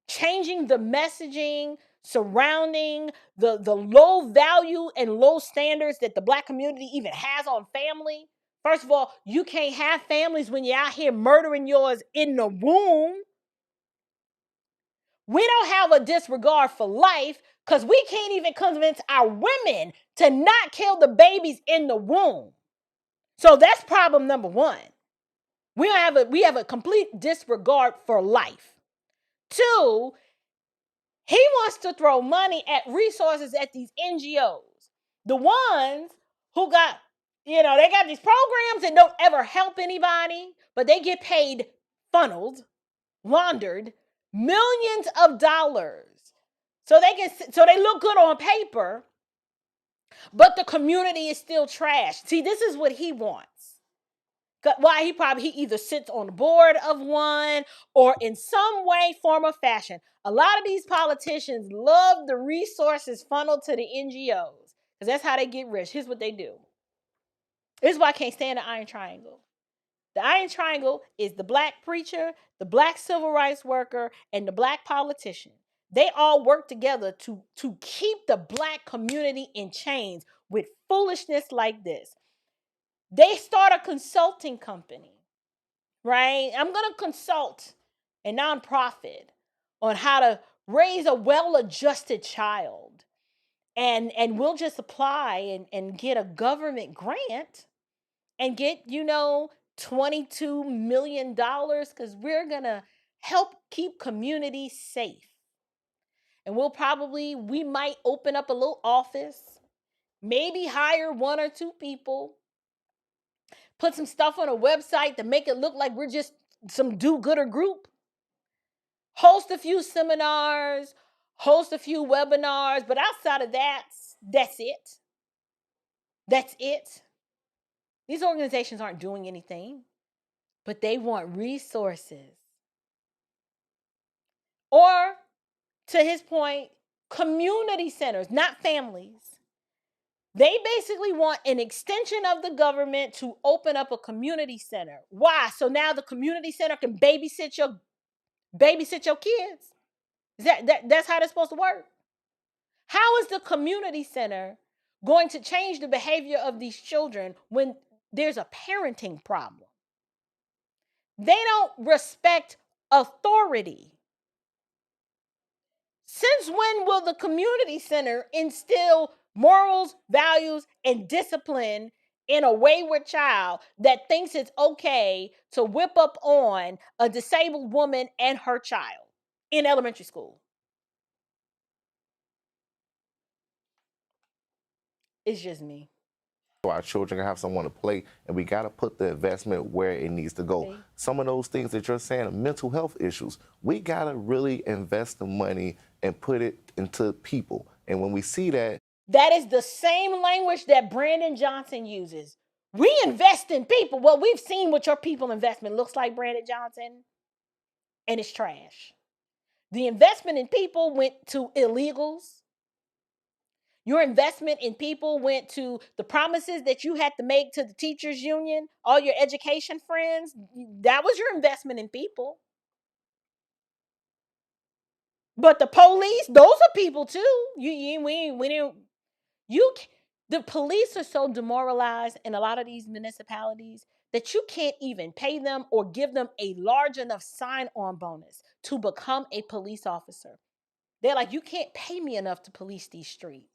changing the messaging surrounding the low value and low standards that the Black community even has on family. First of all, you can't have families when you're out here murdering yours in the womb. We don't have a disregard for life because we can't even convince our women to not kill the babies in the womb. So that's problem number one. We have a complete disregard for life. Two, he wants to throw money at resources at these NGOs. The ones who got, they got these programs that don't ever help anybody, but they get paid, funneled, laundered millions of dollars. So they look good on paper, but the community is still trash. See, this is what he wants. Why he either sits on the board of one or in some way, form, or fashion. A lot of these politicians love the resources funneled to the NGOs because that's how they get rich. Here's what they do. This is why I can't stand the Iron Triangle. The Iron Triangle is the Black preacher, the Black civil rights worker, and the Black politician. They all work together to keep the Black community in chains with foolishness like this. They start a consulting company, right? I'm going to consult a nonprofit on how to raise a well-adjusted child. And we'll just apply and get a government grant and get, $22 million because we're going to help keep communities safe. And we might open up a little office, maybe hire one or two people, put some stuff on a website to make it look like we're just some do-gooder group, host a few seminars, host a few webinars, but outside of that, that's it. That's it. These organizations aren't doing anything, but they want resources. Or, to his point, community centers, not families. They basically want an extension of the government to open up a community center. Why? So now the community center can babysit your kids. That's how that's supposed to work? How is the community center going to change the behavior of these children when there's a parenting problem? They don't respect authority. Since when will the community center instill morals, values, and discipline in a wayward child that thinks it's okay to whip up on a disabled woman and her child in elementary school? It's just me. So our children can have someone to play, and we got to put the investment where it needs to go. Okay. Some of those things that you're saying, mental health issues, we got to really invest the money and put it into people. And when we see that, that is the same language that Brandon Johnson uses. We invest in people. Well, we've seen what your people investment looks like, Brandon Johnson, and it's trash. The investment in people went to illegals. Your investment in people went to the promises that you had to make to the teachers union, all your education friends. That was your investment in people. But the police, those are people too. The police are so demoralized in a lot of these municipalities that you can't even pay them or give them a large enough sign-on bonus to become a police officer. They're like, you can't pay me enough to police these streets.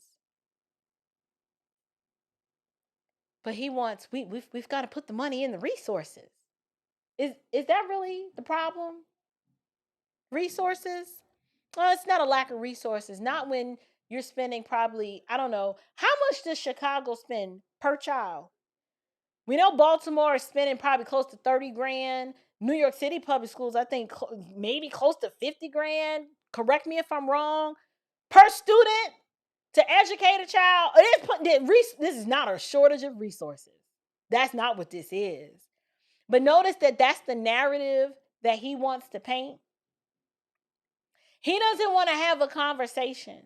But he wants, we've got to put the money in the resources. Is that really the problem? Resources? Well, it's not a lack of resources. Not when you're spending probably, I don't know, how much does Chicago spend per child? We know Baltimore is spending probably close to 30 grand. New York City public schools, I think maybe close to 50 grand. Correct me if I'm wrong. Per student to educate a child. This is not a shortage of resources. That's not what this is. But notice that that's the narrative that he wants to paint. He doesn't want to have a conversation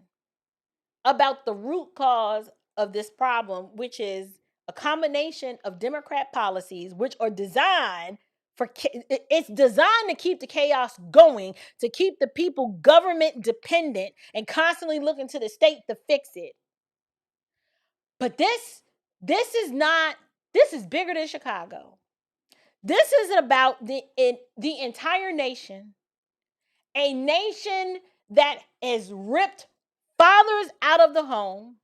about the root cause of this problem, which is a combination of Democrat policies, which are designed it's designed to keep the chaos going, to keep the people government dependent and constantly looking to the state to fix it. But this is bigger than Chicago. This is about the entire nation, a nation that has ripped fathers out of the home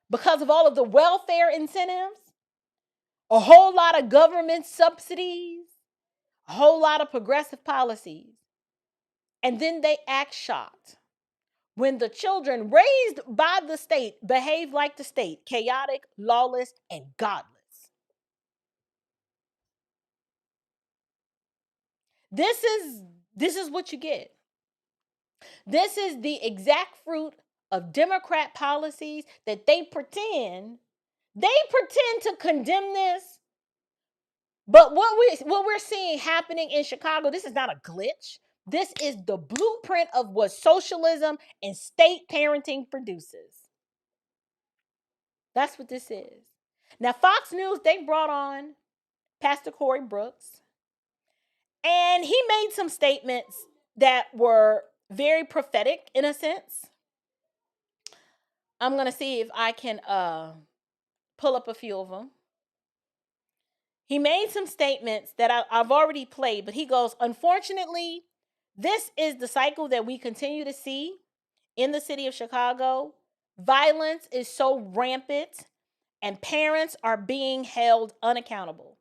because of all of the welfare incentives, a whole lot of government subsidies, a whole lot of progressive policies. And then they act shocked when the children raised by the state behave like the state, chaotic, lawless, and godless. This is what you get. This is the exact fruit of Democrat policies that they pretend to condemn this. But what we're seeing happening in Chicago, this is not a glitch. This is the blueprint of what socialism and state parenting produces. That's what this is. Now, Fox News, they brought on Pastor Cory Brooks, and he made some statements that were very prophetic in a sense. I'm going to see if I can pull up a few of them. He made some statements that I've already played, but he goes, unfortunately, this is the cycle that we continue to see in the city of Chicago. Violence is so rampant, and parents are being held unaccountable.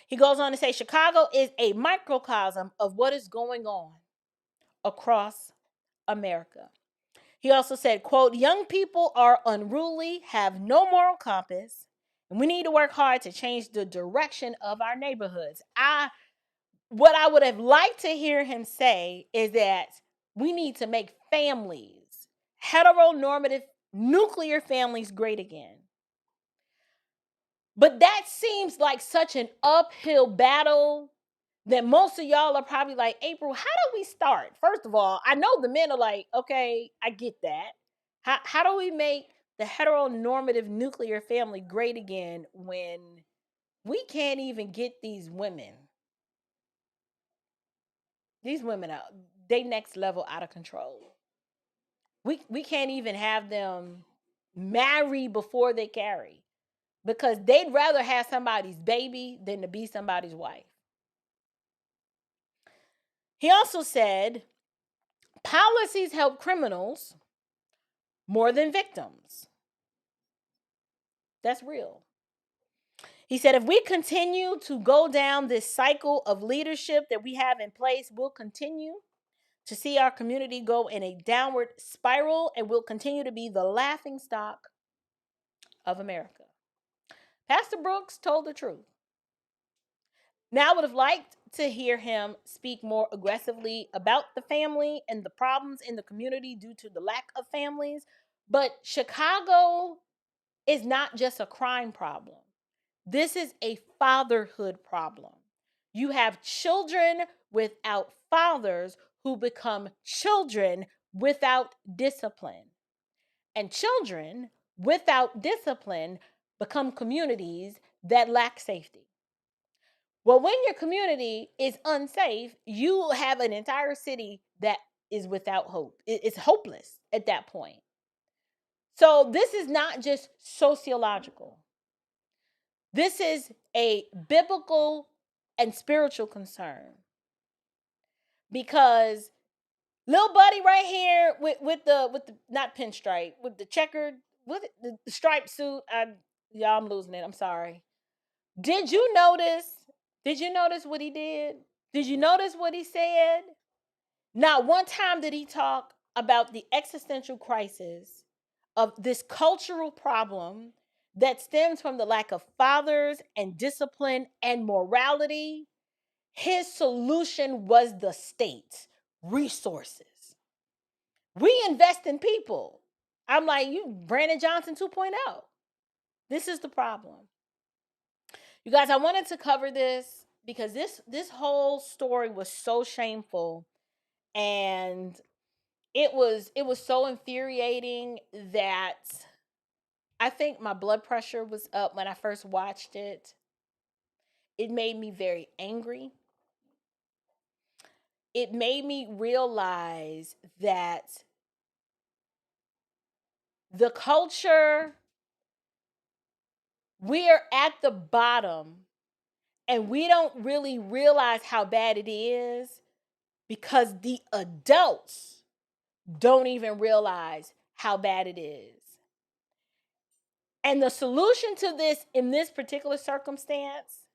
He goes on to say, Chicago is a microcosm of what is going on across America. He also said, quote, young people are unruly, have no moral compass, and we need to work hard to change the direction of our neighborhoods. What I would have liked to hear him say is that we need to make families, heteronormative, nuclear families, great again. But that seems like such an uphill battle that most of y'all are probably like, April, how do we start? First of all, I know the men are like, okay, I get that. How do we make the heteronormative nuclear family great again when we can't even get these women? These women are they next level out of control. We can't even have them marry before they carry because they'd rather have somebody's baby than to be somebody's wife. He also said, policies help criminals more than victims. That's real. He said, if we continue to go down this cycle of leadership that we have in place, we'll continue to see our community go in a downward spiral and we'll continue to be the laughingstock of America. Pastor Brooks told the truth. Now, I would have liked to hear him speak more aggressively about the family and the problems in the community due to the lack of families. But Chicago is not just a crime problem. This is a fatherhood problem. You have children without fathers who become children without discipline. And children without discipline become communities that lack safety. Well, when your community is unsafe, you have an entire city that is without hope. It's hopeless at that point. So this is not just sociological. This is a biblical and spiritual concern. Because little buddy right here with the not pinstripe, with the checkered, with the striped suit, y'all, I'm losing it. I'm sorry. Did you notice what he did? Did you notice what he said? Not one time did he talk about the existential crisis of this cultural problem that stems from the lack of fathers and discipline and morality. His solution was the state, resources. We invest in people. I'm like, you Brandon Johnson 2.0. This is the problem. You guys, I wanted to cover this because this whole story was so shameful, and it was so infuriating that I think my blood pressure was up when I first watched it. It made me very angry. It made me realize that the culture, we're at the bottom and we don't really realize how bad it is because the adults don't even realize how bad it is. And the solution to this in this particular circumstance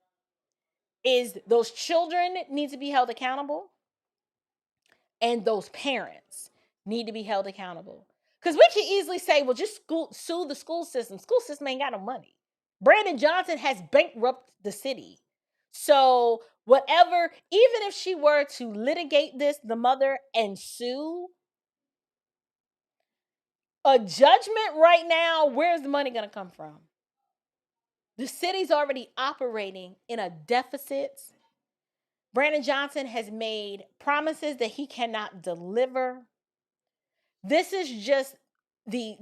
is those children need to be held accountable and those parents need to be held accountable. Because we can easily say, well, just sue the school system. School system ain't got no money. Brandon Johnson has bankrupted the city. So whatever, even if she were to litigate this, the mother, and sue, a judgment right now, where's the money going to come from? The city's already operating in a deficit. Brandon Johnson has made promises that he cannot deliver. This is just the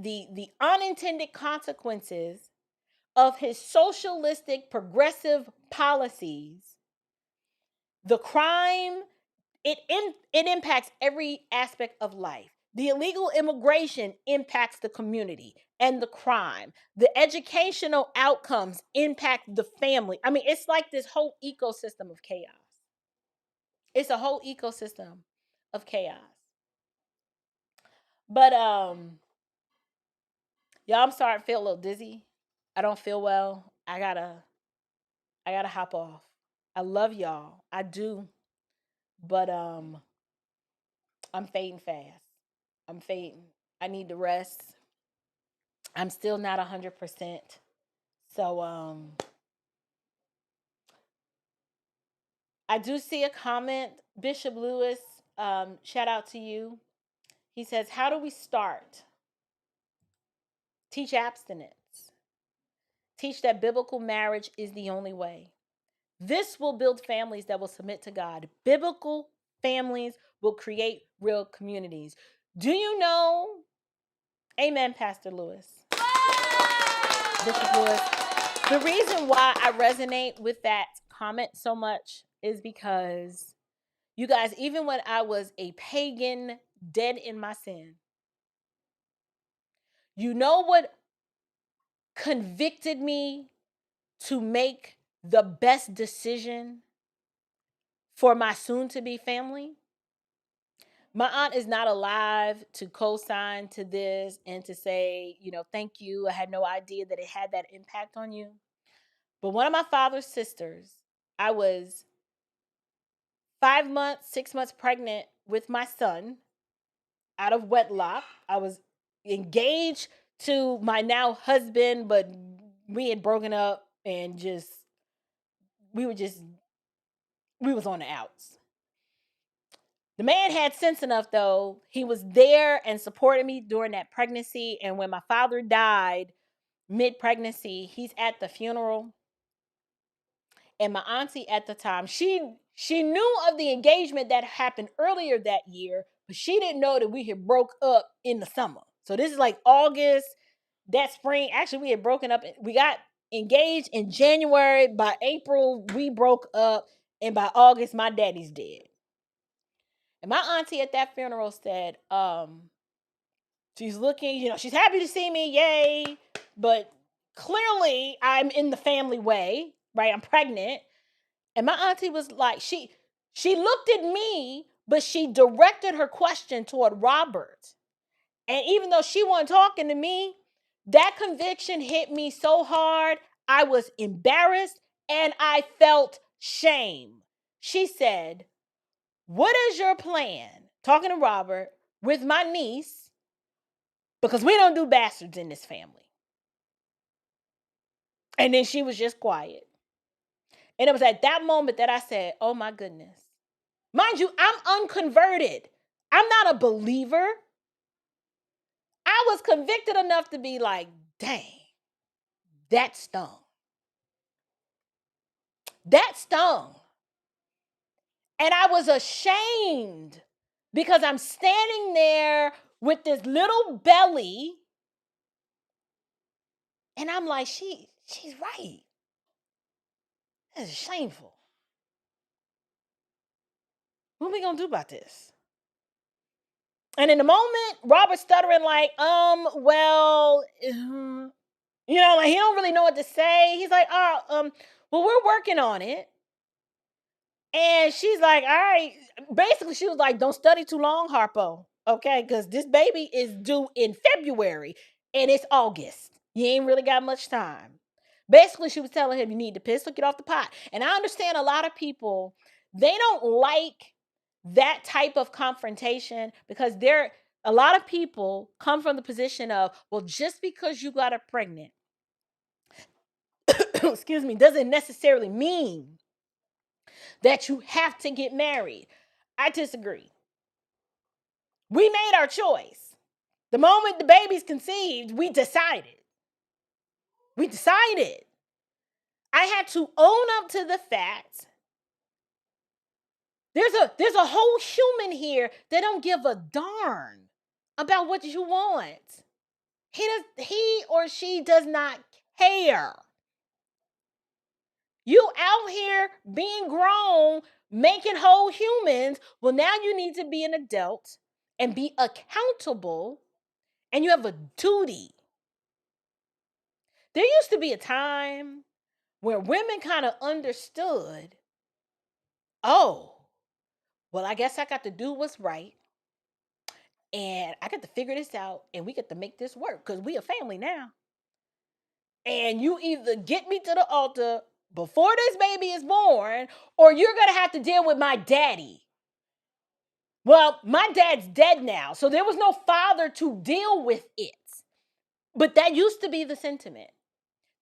unintended consequences of his socialistic progressive policies. The crime, it impacts every aspect of life. The illegal immigration impacts the community and the crime. The educational outcomes impact the family. I mean, it's like this whole ecosystem of chaos. It's a whole ecosystem of chaos. But y'all, I'm starting to feel a little dizzy. I don't feel well. I gotta hop off. I love y'all. I do. But I'm fading fast. I'm fading. I need to rest. I'm still not 100%. So I do see a comment. Bishop Lewis, shout out to you. He says, how do we start? Teach abstinence. Teach that biblical marriage is the only way. This will build families that will submit to God. Biblical families will create real communities. Do you know? Amen, Pastor Lewis. Bishop Lewis. The reason why I resonate with that comment so much is because, you guys, even when I was a pagan, dead in my sin, you know what convicted me to make the best decision for my soon-to-be family? My aunt is not alive to co-sign to this and to say, thank you. I had no idea that it had that impact on you. But one of my father's sisters, I was 5 months, 6 months pregnant with my son out of wedlock. I was engaged to my now husband, but we had broken up and we was on the outs. The man had sense enough, though. He was there and supported me during that pregnancy. And when my father died mid-pregnancy, he's at the funeral. And my auntie at the time, she knew of the engagement that happened earlier that year, but she didn't know that we had broke up in the summer. So this is like August, that spring. Actually, we had broken up. We got engaged in January. By April, we broke up. And by August, my daddy's dead. And my auntie at that funeral said, she's looking, she's happy to see me, yay. But clearly I'm in the family way, right? I'm pregnant. And my auntie was like, she looked at me, but she directed her question toward Robert. And even though she wasn't talking to me, that conviction hit me so hard, I was embarrassed and I felt shame. She said, what is your plan talking to Robert with my niece, because we don't do bastards in this family. And then she was just quiet. And it was at that moment that I said, oh my goodness. Mind you, I'm unconverted. I'm not a believer. I was convicted enough to be like, dang, that stung. That stung. And I was ashamed because I'm standing there with this little belly. And I'm like, she's right. That's shameful. What are we going to do about this? And in the moment, Robert's stuttering like, well, like he don't really know what to say. He's like, well, we're working on it. And she's like, all right. Basically, she was like, don't study too long, Harpo. Okay, because this baby is due in February and it's August. You ain't really got much time. Basically, she was telling him, you need to piss or get off the pot. And I understand a lot of people, they don't like that type of confrontation because a lot of people come from the position of, well, just because you got her pregnant, excuse me, doesn't necessarily mean that you have to get married. I disagree. We made our choice. The moment the baby's conceived, we decided. I had to own up to the fact there's a whole human here that don't give a darn about what you want. He or she does not care. You out here being grown, making whole humans. Well, now you need to be an adult and be accountable, and you have a duty. There used to be a time where women kind of understood, oh, well, I guess I got to do what's right. And I got to figure this out, and we got to make this work because we a family now. And you either get me to the altar before this baby is born, or you're going to have to deal with my daddy. Well, my dad's dead now, so there was no father to deal with it. But that used to be the sentiment.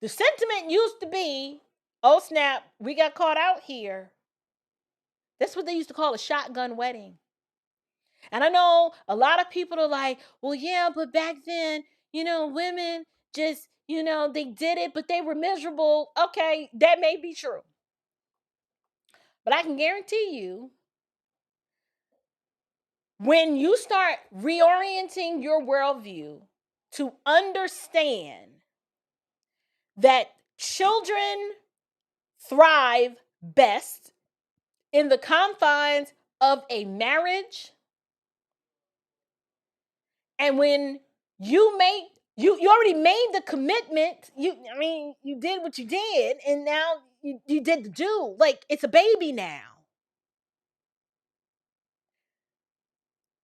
The sentiment used to be, oh snap, we got caught out here. That's what they used to call a shotgun wedding. And I know a lot of people are like, well, yeah, but back then, women just, they did it, but they were miserable. Okay, that may be true. But I can guarantee you, when you start reorienting your worldview to understand that children thrive best in the confines of a marriage, and when you already made the commitment, you did what you did, and now you did the do. Like, it's a baby now.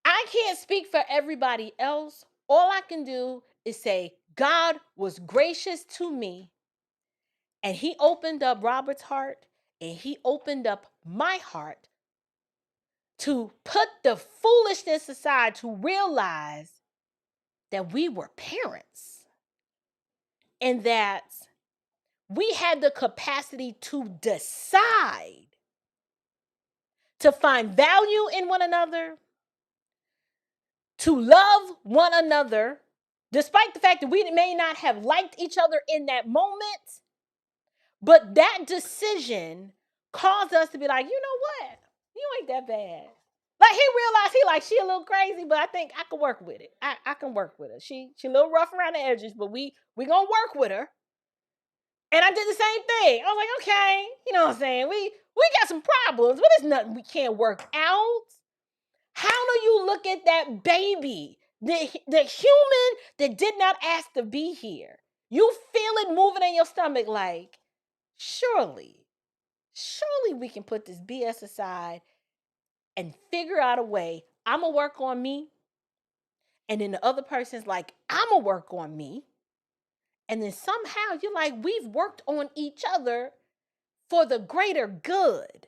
I can't speak for everybody else. All I can do is say, God was gracious to me, and he opened up Robert's heart, and he opened up my heart to put the foolishness aside, to realize that we were parents and that we had the capacity to decide to find value in one another, to love one another, despite the fact that we may not have liked each other in that moment. But that decision caused us to be like, you know what? You ain't that bad. Like, he realized she a little crazy, but I think I can work with it. I can work with her. She a little rough around the edges, but we gonna work with her. And I did the same thing. I was like, okay, you know what I'm saying? We got some problems, but it's nothing we can't work out. How do you look at that baby, the human that did not ask to be here? You feel it moving in your stomach like, surely we can put this BS aside and figure out a way. I'm going to work on me. And then the other person's like, I'm going to work on me. And then somehow you're like, we've worked on each other for the greater good.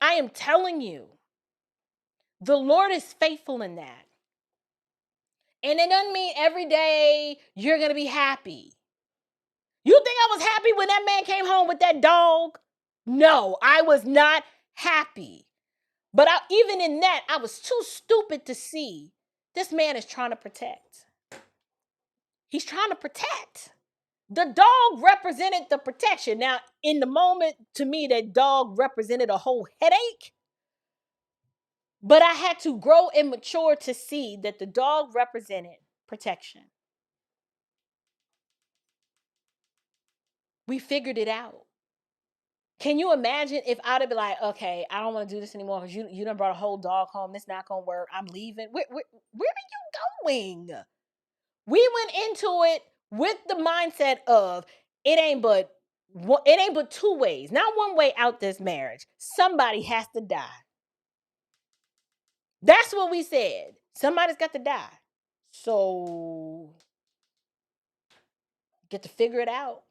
I am telling you, the Lord is faithful in that. And it doesn't mean every day you're going to be happy. You think I was happy when that man came home with that dog? No, I was not happy. But even in that, I was too stupid to see this man is trying to protect. He's trying to protect. The dog represented the protection. Now, in the moment, to me, that dog represented a whole headache. But I had to grow and mature to see that the dog represented protection. We figured it out. Can you imagine if I'd have been like, okay, I don't want to do this anymore because you done brought a whole dog home. It's not going to work. I'm leaving. Where are you going? We went into it with the mindset of it ain't but 2 ways. Not one way out this marriage. Somebody has to die. That's what we said. Somebody's got to die. So you get to figure it out.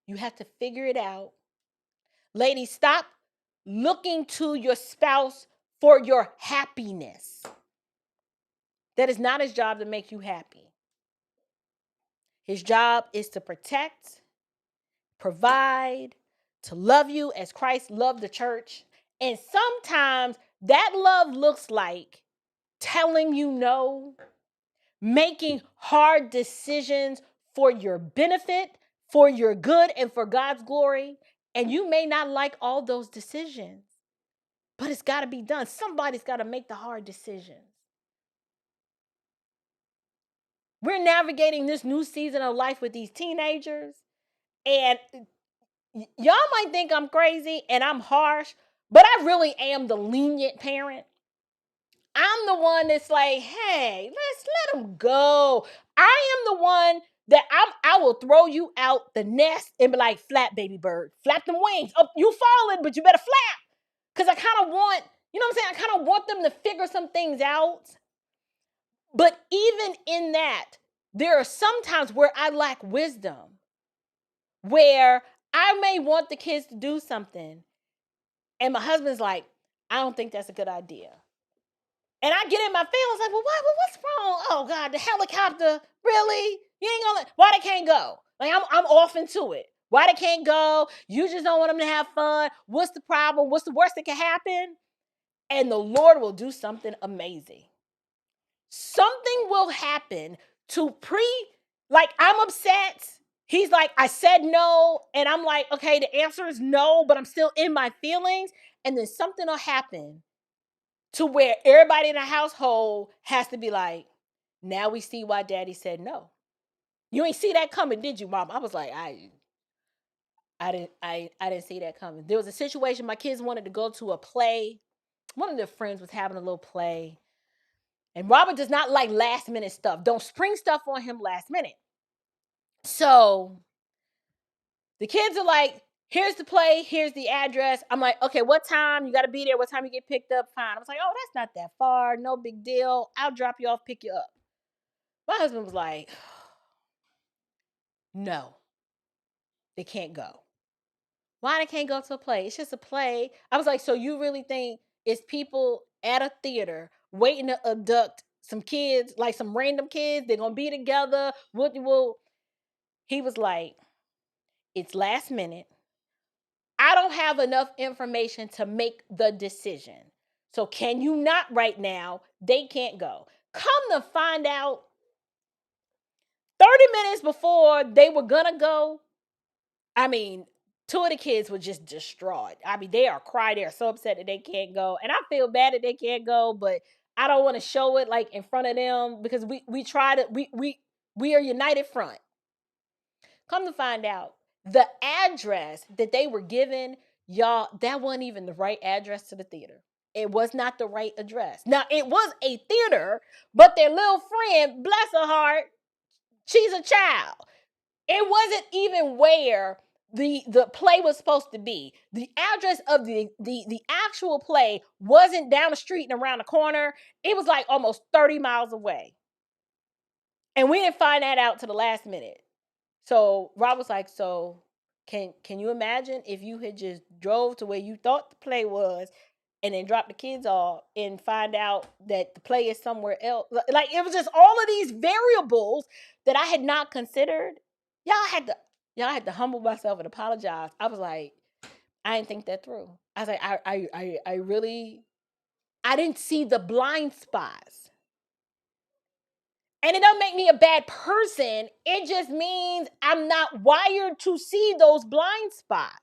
You have to figure it out. Ladies, stop looking to your spouse for your happiness. That is not his job to make you happy. His job is to protect, provide, to love you as Christ loved the church. And sometimes that love looks like telling you no, making hard decisions for your benefit, for your good, and for God's glory. And you may not like all those decisions, but it's got to be done. Somebody's got to make the hard decisions. We're navigating this new season of life with these teenagers, and y'all might think I'm crazy and I'm harsh, but I really am the lenient parent. I'm the one that's like, hey, let's let them go. I am the one that I will throw you out the nest and be like, flap, baby bird. Flap them wings. Oh, you falling, but you better flap. Because I kind of want, you know what I'm saying? I kind of want them to figure some things out. But even in that, there are some times where I lack wisdom, where I may want the kids to do something, and my husband's like, I don't think that's a good idea. And I get in my feelings like, well, what? Well, what's wrong? Oh, God, the helicopter, really? You ain't gonna, why they can't go? Like, I'm off into it. Why they can't go? You just don't want them to have fun. What's the problem? What's the worst that can happen? And the Lord will do something amazing. Something will happen to like, I'm upset. He's like, I said no. And I'm like, okay, the answer is no, but I'm still in my feelings. And then something will happen to where everybody in the household has to be like, now we see why daddy said no. You ain't see that coming, did you, Mom? I was like, I didn't see that coming. There was a situation, my kids wanted to go to a play. One of their friends was having a little play. And Robert does not like last minute stuff. Don't spring stuff on him last minute. So the kids are like, here's the play, here's the address. I'm like, okay, what time? You got to be there. What time you get picked up? Fine. I was like, oh, that's not that far. No big deal. I'll drop you off, pick you up. My husband was like, no, they can't go. Why they can't go to a play? It's just a play. I was like, so you really think it's people at a theater waiting to abduct some kids, like some random kids? They're going to be together. He was like, it's last minute. I don't have enough information to make the decision. So can you not right now? They can't go. Come to find out, 30 minutes before they were going to go, I mean, 2 of the kids were just distraught. I mean, they are crying. They're so upset that they can't go. And I feel bad that they can't go, but I don't want to show it like in front of them because we try to, we are united front. Come to find out, the address that they were given, y'all, that wasn't even the right address to the theater. It was not the right address. Now, it was a theater, but their little friend, bless her heart, she's a child. It wasn't even where the play was supposed to be. The address of the actual play wasn't down the street and around the corner. It was like almost 30 miles away. And we didn't find that out to the last minute. So Rob was like, so Can you imagine if you had just drove to where you thought the play was and then dropped the kids off and find out that the play is somewhere else? Like, it was just all of these variables that I had not considered. Y'all had to humble myself and apologize. I was like, I didn't think that through. I was like, I really, I didn't see the blind spots. And it doesn't make me a bad person. It just means I'm not wired to see those blind spots.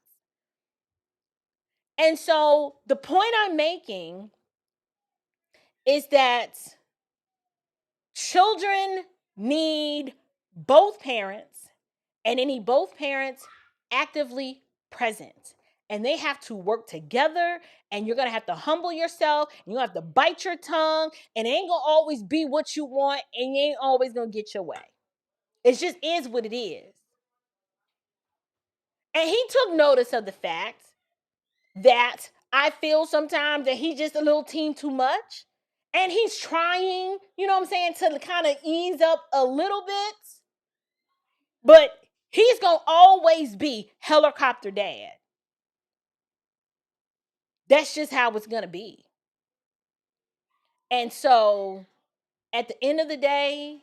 And so the point I'm making is that children need both parents, and they need both parents actively present. And they have to work together, and you're going to have to humble yourself, and you're going to have to bite your tongue, and it ain't going to always be what you want, and you ain't always going to get your way. It just is what it is. And he took notice of the fact that I feel sometimes that he's just a little teen too much. And he's trying, you know what I'm saying, to kind of ease up a little bit. But he's going to always be helicopter dad. That's just how it's going to be. And so at the end of the day,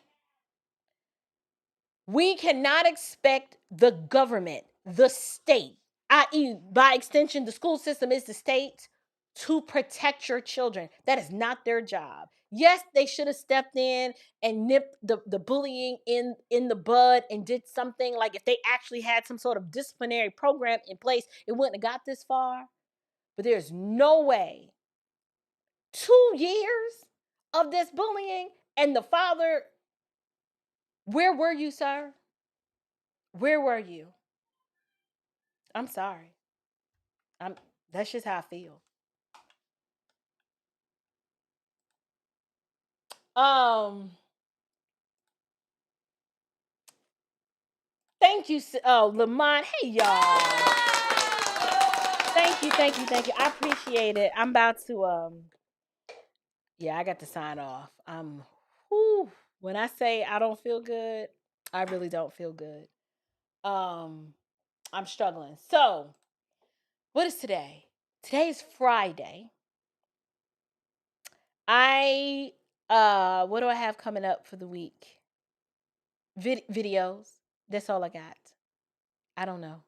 we cannot expect the government, the state, i.e., by extension, the school system is the state, to protect your children. That is not their job. Yes, they should have stepped in and nipped the bullying in the bud and did something. Like, if they actually had some sort of disciplinary program in place, it wouldn't have got this far. But there's no way 2 years of this bullying, and the father, where were you, sir? Where were you? I'm sorry. That's just how I feel. Thank you. Oh, Lamont. Hey, y'all. Thank you. I appreciate it. I'm about to yeah, I got to sign off. When I say I don't feel good, I really don't feel good. I'm struggling. So, what is today? Today is Friday. What do I have coming up for the week? Videos. That's all I got. I don't know.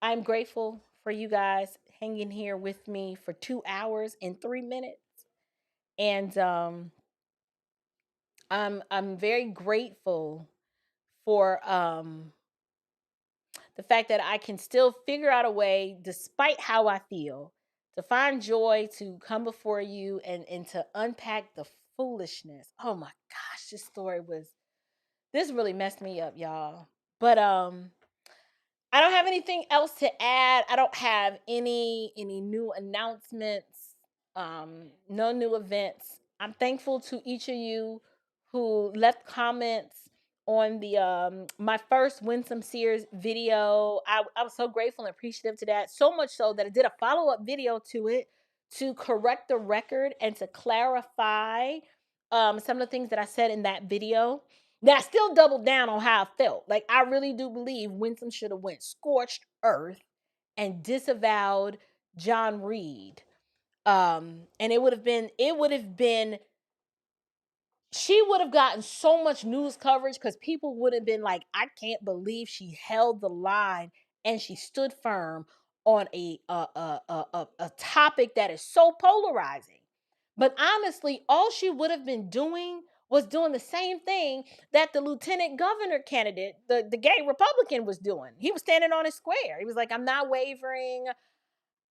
I'm grateful for you guys hanging here with me for 2 hours and 3 minutes. And I'm very grateful for the fact that I can still figure out a way, despite how I feel, to find joy, to come before you and to unpack the foolishness. Oh my gosh, this really messed me up, y'all. But I don't have anything else to add. I don't have any new announcements, no new events. I'm thankful to each of you who left comments on the my first Winsome Sears video. I was so grateful and appreciative to that. So much so that I did a follow-up video to it to correct the record and to clarify some of the things that I said in that video. That I still doubled down on how I felt. Like, I really do believe Winsome should have went scorched earth and disavowed John Reed. And it would have been, she would have gotten so much news coverage because people would have been like, I can't believe she held the line and she stood firm on a topic that is so polarizing. But honestly, all she would have been doing was doing the same thing that the lieutenant governor candidate, the gay Republican, was doing. He was standing on his square. He was like, I'm not wavering.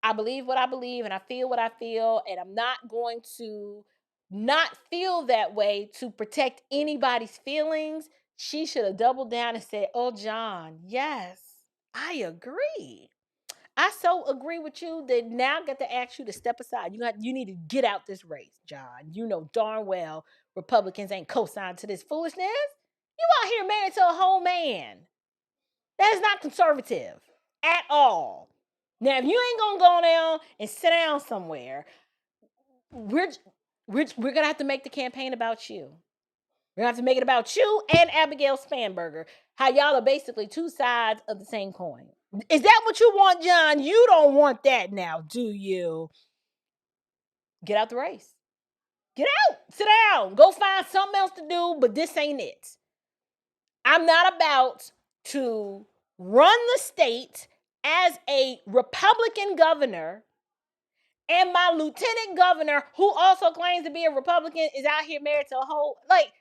I believe what I believe and I feel what I feel. And I'm not going to not feel that way to protect anybody's feelings. She should have doubled down and said, oh, John, yes, I agree. I so agree with you that now I got to ask you to step aside. You need to get out this race, John. You know darn well Republicans ain't co-signed to this foolishness. You out here married to a whole man. That is not conservative at all. Now, if you ain't gonna go down and sit down somewhere, we're gonna have to make the campaign about you. We're going to have to make it about you and Abigail Spanberger. How y'all are basically two sides of the same coin. Is that what you want, John? You don't want that now, do you? Get out the race. Get out. Sit down. Go find something else to do, but this ain't it. I'm not about to run the state as a Republican governor, and my lieutenant governor, who also claims to be a Republican, is out here married to a whole, like,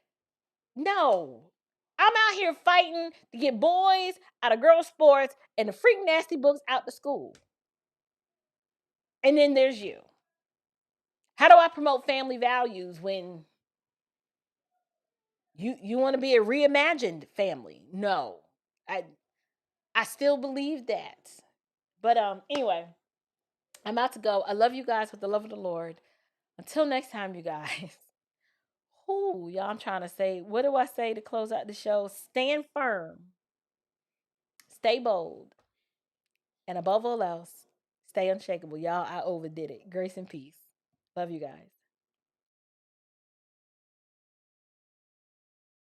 no. I'm out here fighting to get boys out of girls' sports and the freak nasty books out the school. And then there's you. How do I promote family values when you want to be a reimagined family? No. I still believe that. But anyway, I'm about to go. I love you guys with the love of the Lord. Until next time, you guys. Ooh, y'all, I'm trying to say, what do I say to close out the show? Stand firm. Stay bold. And above all else, stay unshakable. Y'all, I overdid it. Grace and peace. Love you guys.